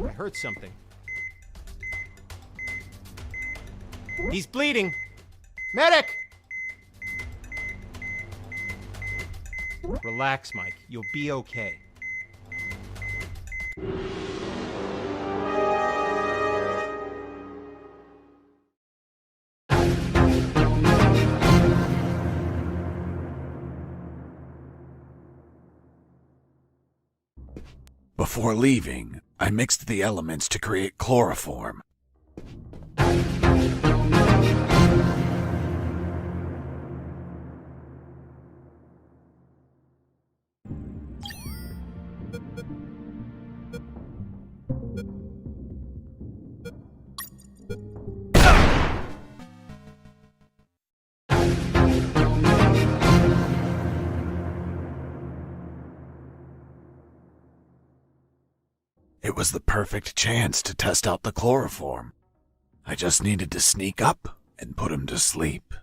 [SPEAKER 13] I heard something. He's bleeding! Medic! Relax, Mike. You'll be okay.
[SPEAKER 1] Before leaving, I mixed the elements to create chloroform. It was the perfect chance to test out the chloroform. I just needed to sneak up and put him to sleep.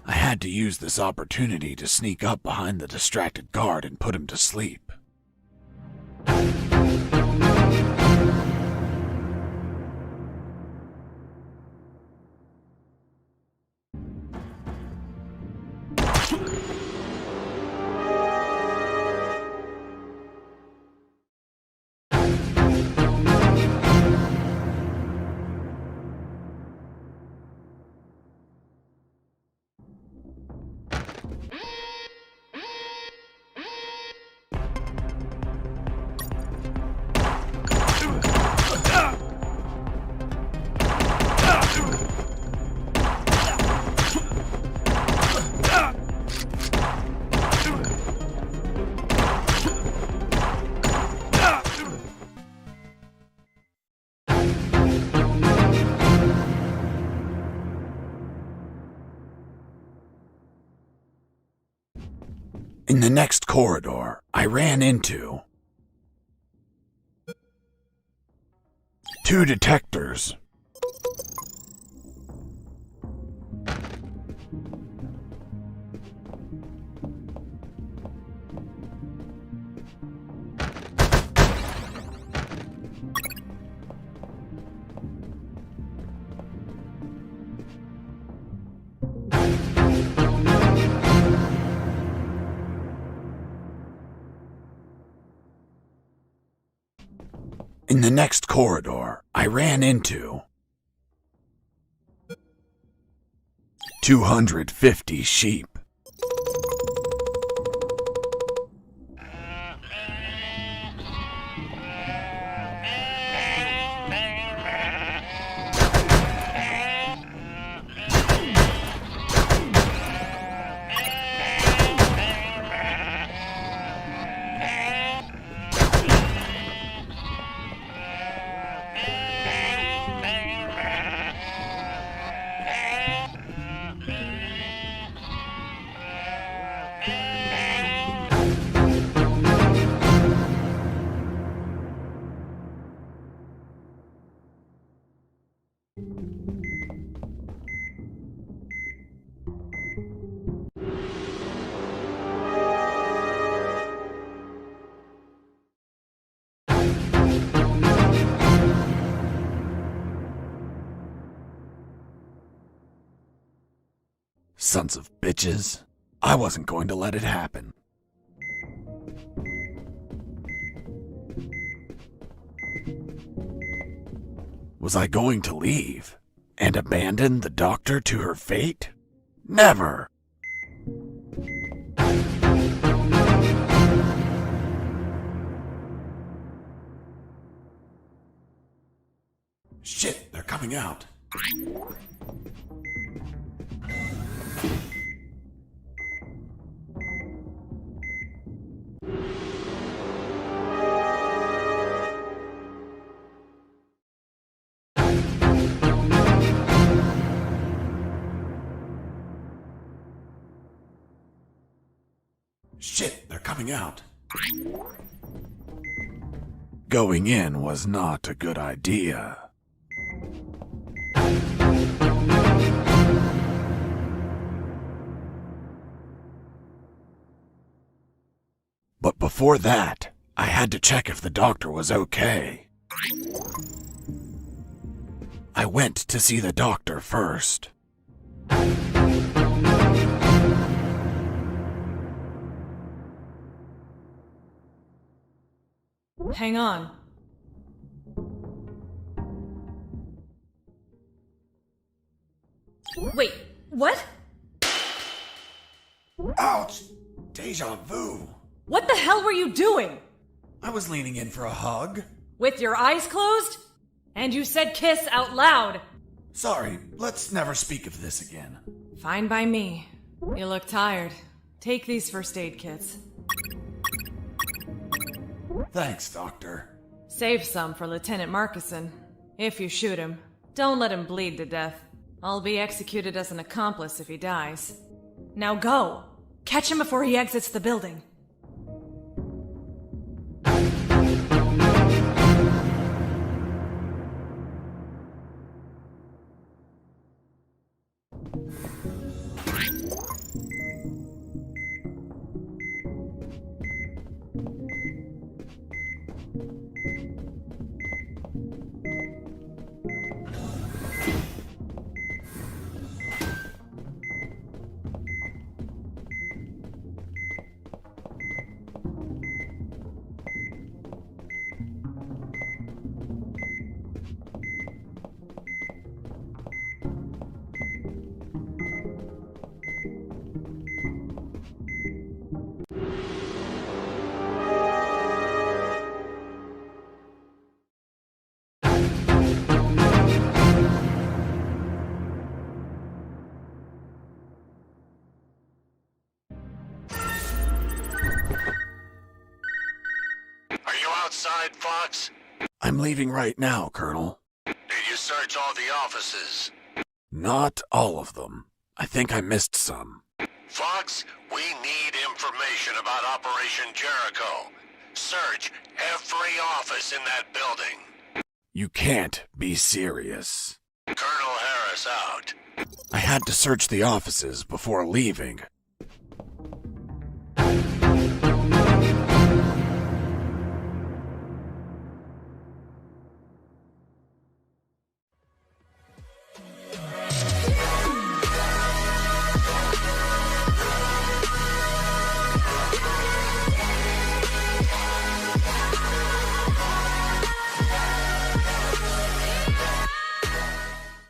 [SPEAKER 1] I had to use this opportunity to sneak up behind the distracted guard and put him to sleep. In the next corridor, I ran into 2 detectors. In the next corridor, I ran into 250 sheep. Sons of bitches. I wasn't going to let it happen. Was I going to leave and abandon the doctor to her fate? Never! Shit, they're coming out. Shit, they're coming out. Going in was not a good idea. But before that, I had to check if the doctor was okay. I went to see the doctor first.
[SPEAKER 10] Hang on. Wait, what?
[SPEAKER 1] Ouch! Deja vu.
[SPEAKER 10] What the hell were you doing?
[SPEAKER 1] I was leaning in for a hug.
[SPEAKER 10] With your eyes closed? And you said kiss out loud.
[SPEAKER 1] Sorry, let's never speak of this again.
[SPEAKER 10] Fine by me. You look tired. Take these first aid kits.
[SPEAKER 1] Thanks, Doctor.
[SPEAKER 10] Save some for Lieutenant Markison. If you shoot him, don't let him bleed to death. I'll be executed as an accomplice if he dies. Now go! Catch him before he exits the building.
[SPEAKER 3] Are you outside, Fox?
[SPEAKER 1] I'm leaving right now, Colonel.
[SPEAKER 3] Did you search all the offices?
[SPEAKER 1] Not all of them. I think I missed some.
[SPEAKER 3] Fox, we need information about Operation Jericho. Search every office in that building.
[SPEAKER 1] You can't be serious.
[SPEAKER 3] Colonel Harris out.
[SPEAKER 1] I had to search the offices before leaving.